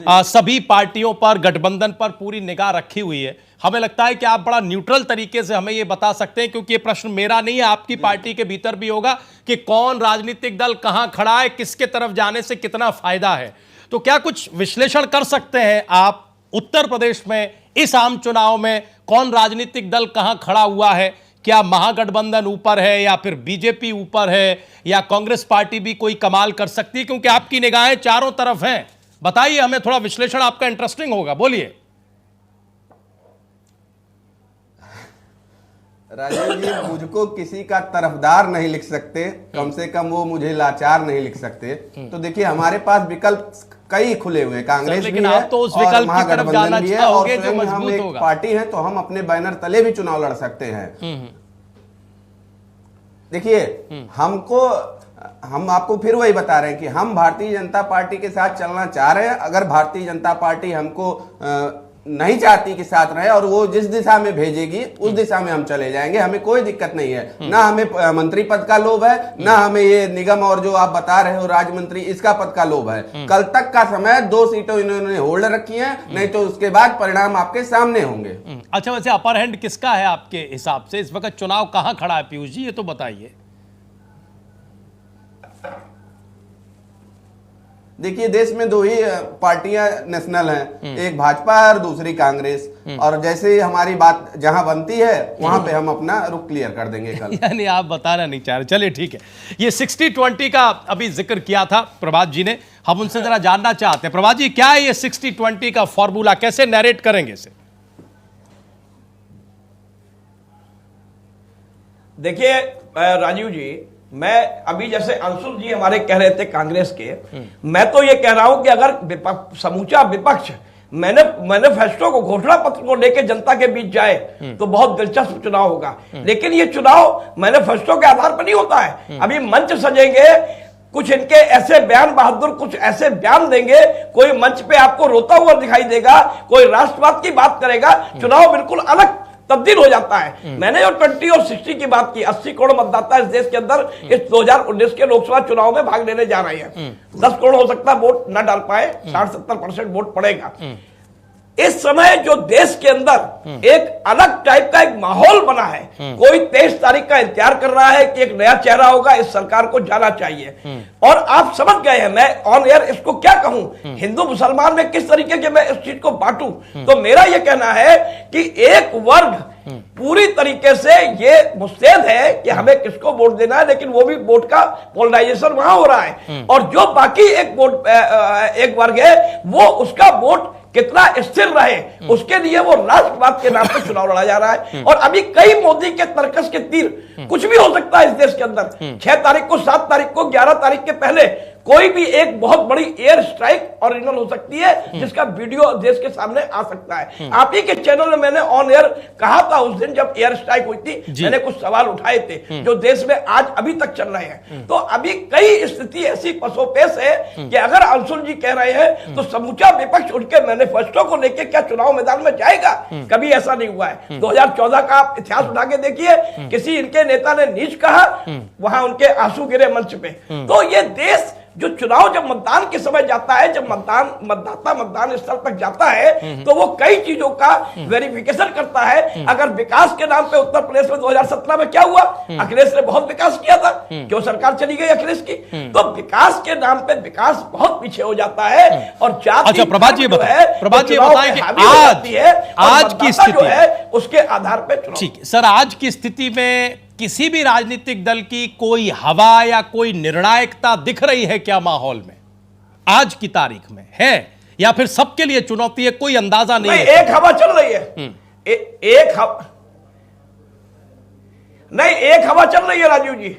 सभी पार्टियों पर, गठबंधन पर पूरी निगाह रखी हुई है। हमें लगता है कि आप बड़ा न्यूट्रल तरीके से हमें यह बता सकते हैं, क्योंकि ये प्रश्न मेरा नहीं है, आपकी पार्टी के भीतर भी होगा कि कौन राजनीतिक दल कहां खड़ा है, किसके तरफ जाने से कितना फायदा है। तो क्या कुछ विश्लेषण कर सकते हैं आप उत्तर प्रदेश में इस आम चुनाव में कौन राजनीतिक दल कहां खड़ा हुआ है? क्या महागठबंधन ऊपर है, या फिर बीजेपी ऊपर है, या कांग्रेस पार्टी भी कोई कमाल कर सकती है? क्योंकि आपकी निगाहें चारों तरफ हैं। बताइए हमें, थोड़ा विश्लेषण आपका इंटरेस्टिंग होगा, बोलिए। राजीव जी, मुझको किसी का तरफदार नहीं लिख सकते, कम से कम वो मुझे लाचार नहीं लिख सकते। तो देखिए, हमारे पास विकल्प कई खुले हुए हैं, कांग्रेस भी है तो उस विकल्प की तरफ जाना भी है, और स्वयं हम एक पार्टी है, तो हम अपने बैनर तले भी चुनाव लड़ सकते हैं। देखिए, हम आपको फिर वही बता रहे हैं कि हम भारतीय जनता पार्टी के साथ चलना चाह रहे हैं। अगर भारतीय जनता पार्टी हमको नहीं चाहती कि साथ रहे, और वो जिस दिशा में भेजेगी उस दिशा में हम चले जाएंगे, हमें कोई दिक्कत नहीं है। ना हमें मंत्री पद का लोभ है, ना हमें ये निगम और जो आप बता रहे हो राज्य मंत्री, इसका पद का लोभ है। कल तक का समय 2 सीटों इन्होंने होल्ड रखी हैं, नहीं तो उसके बाद परिणाम आपके सामने होंगे। अच्छा, वैसे अपर हैंड किसका है आपके हिसाब से? इस वक्त चुनाव कहां खड़ा है पीयूष जी, ये तो बताइए। देखिए, देश में 2 ही पार्टियां नेशनल हैं, एक भाजपा और दूसरी कांग्रेस, और जैसे हमारी बात जहां बनती है वहां पे हम अपना रुख क्लियर कर देंगे कल। यानी आप बताना नहीं चाह रहे, चलिए ठीक है। ये 60-20 का अभी जिक्र किया था प्रभात जी ने, हम उनसे जरा जानना चाहते हैं। प्रभात जी, क्या है ये 60-20 का फॉर्मूला, कैसे नैरेट करेंगे इसे? देखिए राजीव जी, मैं अभी जैसे अंशुल जी हमारे कह रहे थे कांग्रेस के, मैं तो ये कह रहा हूं कि अगर समूचा विपक्ष मैनिफेस्टो को, घोषणा पत्र को लेकर जनता के बीच जाए तो बहुत दिलचस्प चुनाव होगा। लेकिन ये चुनाव मैनिफेस्टो के आधार पर नहीं होता है। अभी मंच सजेंगे, कुछ इनके ऐसे बयान बहादुर कुछ ऐसे बयान देंगे, कोई मंच पे आपको रोता हुआ दिखाई देगा, कोई राष्ट्रवाद की बात करेगा, चुनाव बिल्कुल अलग तब्दील हो जाता है। मैंने जो 20 और 60 की बात की, 80 करोड़ मतदाता इस देश के अंदर इस 2019 के लोकसभा चुनाव में भाग लेने जा रहे हैं। 10 करोड़ हो सकता है वोट न डाल पाए, 60-70% वोट पड़ेगा। इस समय जो देश के अंदर एक अलग टाइप का एक माहौल बना है, कोई 23 तारीख का इंतजार कर रहा है कि एक नया चेहरा होगा, इस सरकार को जाना चाहिए। और आप समझ गए हैं, मैं ऑन एयर इसको क्या कहूं, हिंदू मुसलमान में किस तरीके के मैं इस चीज को बांटूं। तो मेरा यह कहना है कि एक वर्ग पूरी तरीके से ये मुस्तैद है कि हमें किसको वोट देना है, लेकिन वो भी वोट का पोलराइजेशन वहां हो रहा है। और जो बाकी एक वर्ग है, वो उसका वोट कितना स्थिर रहे, उसके लिए वो राष्ट्रवाद के नाम पर चुनाव लड़ा जा रहा है। और अभी कई मोदी के तर्कस के तीर, कुछ भी हो सकता है इस देश के अंदर। 6 तारीख को, 7 तारीख को, 11 तारीख के पहले कोई भी एक बहुत बड़ी एयर स्ट्राइक ओरिजिनल हो सकती है, जिसका वीडियो देश के सामने आ सकता है। आप ही के चैनल में मैंने ऑन एयर कहा था उस दिन जब एयर स्ट्राइक हुई थी, मैंने कुछ सवाल उठाए थे जो देश में आज अभी तक चल रहे हैं। तो अभी कई स्थिति ऐसी पसोपेश है कि अगर अंशुल जी कह रहे हैं तो समूचा विपक्ष उनके मैनिफेस्टो को लेकर क्या चुनाव मैदान में जाएगा? कभी ऐसा नहीं हुआ है। 2014 का आप इतिहास उठा के देखिए, किसी इनके नेता ने नीच कहा, वहां उनके आंसू गिरे मंच पे। तो ये देश जो चुनाव जब मतदान के समय जाता है, जब मतदाता मतदान स्थल तक जाता है, तो वो कई चीजों का वेरिफिकेशन करता है। अगर विकास के नाम पे उत्तर प्रदेश में 2017 में क्या हुआ, अखिलेश ने बहुत विकास किया था, क्यों सरकार चली गई अखिलेश की? तो विकास के नाम पे विकास बहुत पीछे हो जाता है। और जाति, अच्छा प्रभात जी बताएं कि आज की स्थिति है उसके आधार पर। ठीक सर, आज की स्थिति में किसी भी राजनीतिक दल की कोई हवा या कोई निर्णायकता दिख रही है क्या माहौल में? आज की तारीख में है, या फिर सबके लिए चुनौती है, कोई अंदाजा नहीं है? एक हवा चल रही है। एक हवा नहीं, एक हवा चल रही है राजीव जी।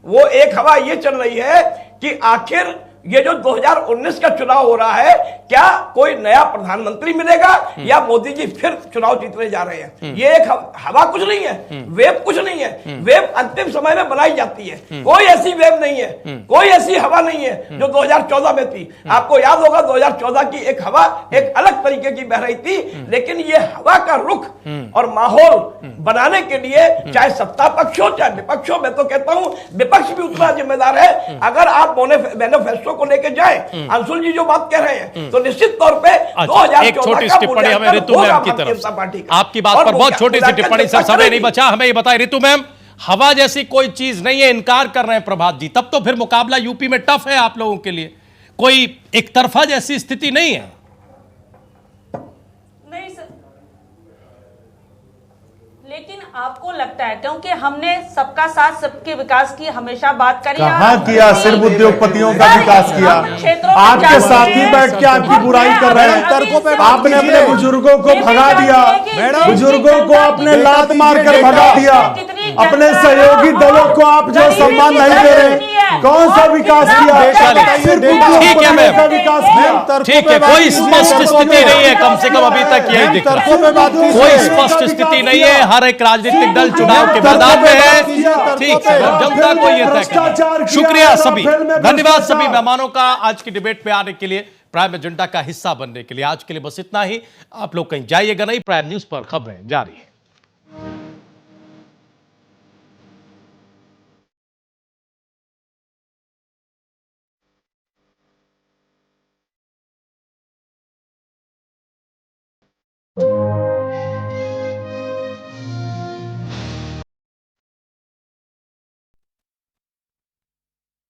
वो एक हवा ये चल रही है कि आखिर ये जो 2019 का चुनाव हो रहा है, क्या कोई नया प्रधानमंत्री मिलेगा या मोदी जी फिर चुनाव जीतने जा रहे हैं? ये एक हवा कुछ नहीं है, वेव कुछ नहीं है। वेव अंतिम समय में बनाई जाती है, कोई ऐसी वेव नहीं है, कोई ऐसी हवा नहीं है जो 2014 में थी। आपको याद होगा 2014 की एक हवा एक अलग तरीके की बह रही थी, लेकिन ये हवा का रुख और माहौल बनाने के लिए चाहे सत्ता पक्ष हो चाहे विपक्ष हो, मैं तो कहता हूं विपक्ष भी उतना जिम्मेदार है। अगर आप मैनिफेस्टो को लेके जाए, अंशुल जी जो बात कह रहे हैं, तो निश्चित तौर पे 2014 एक छोटी सी टिप्पणी हमें ऋतु मैम की तरफ से। आपकी बात पर बहुत छोटी सी टिप्पणी, सर समय नहीं बचा, हमें ये बताएं ऋतु मैम, हवा जैसी कोई चीज नहीं है, इनकार कर रहे हैं प्रभात जी, तब तो फिर मुकाबला यूपी में टफ है आप लोगों के लिए, कोई एक तरफा जैसी स्थिति नहीं है। नहीं सर, लेकिन आपको लगता है क्योंकि हमने सबका साथ सबके विकास की हमेशा बात करी, कहाँ किया? सिर्फ उद्योगपतियों का विकास किया। आपके साथी बैठ के आपकी बुराई कर रहे हैं। आपने अपने बुजुर्गों को भगा दिया, बुजुर्गों को आपने लात मार कर भगा दिया, अपने सहयोगी दलों को आप जो सम्मान नहीं दे रहे, कौन सा विकास किया? सिर्फ उद्योगपतियों का विकास किया। ठीक है, कोई स्पष्ट स्थिति नहीं है, कम से कम अभी तक यही दिख रहा है, कोई स्पष्ट स्थिति नहीं है, हर एक राजनीतिक दल चुनाव के मैदान में है। ठीक है, जनता को ये तय करना है। शुक्रिया सभी, धन्यवाद सभी मेहमानों का आज की डिबेट पे आने के लिए, प्राइम एजेंडा का हिस्सा बनने के लिए। आज के लिए बस इतना ही, आप लोग कहीं जाइएगा नहीं, प्राइम न्यूज पर खबरें जारी है।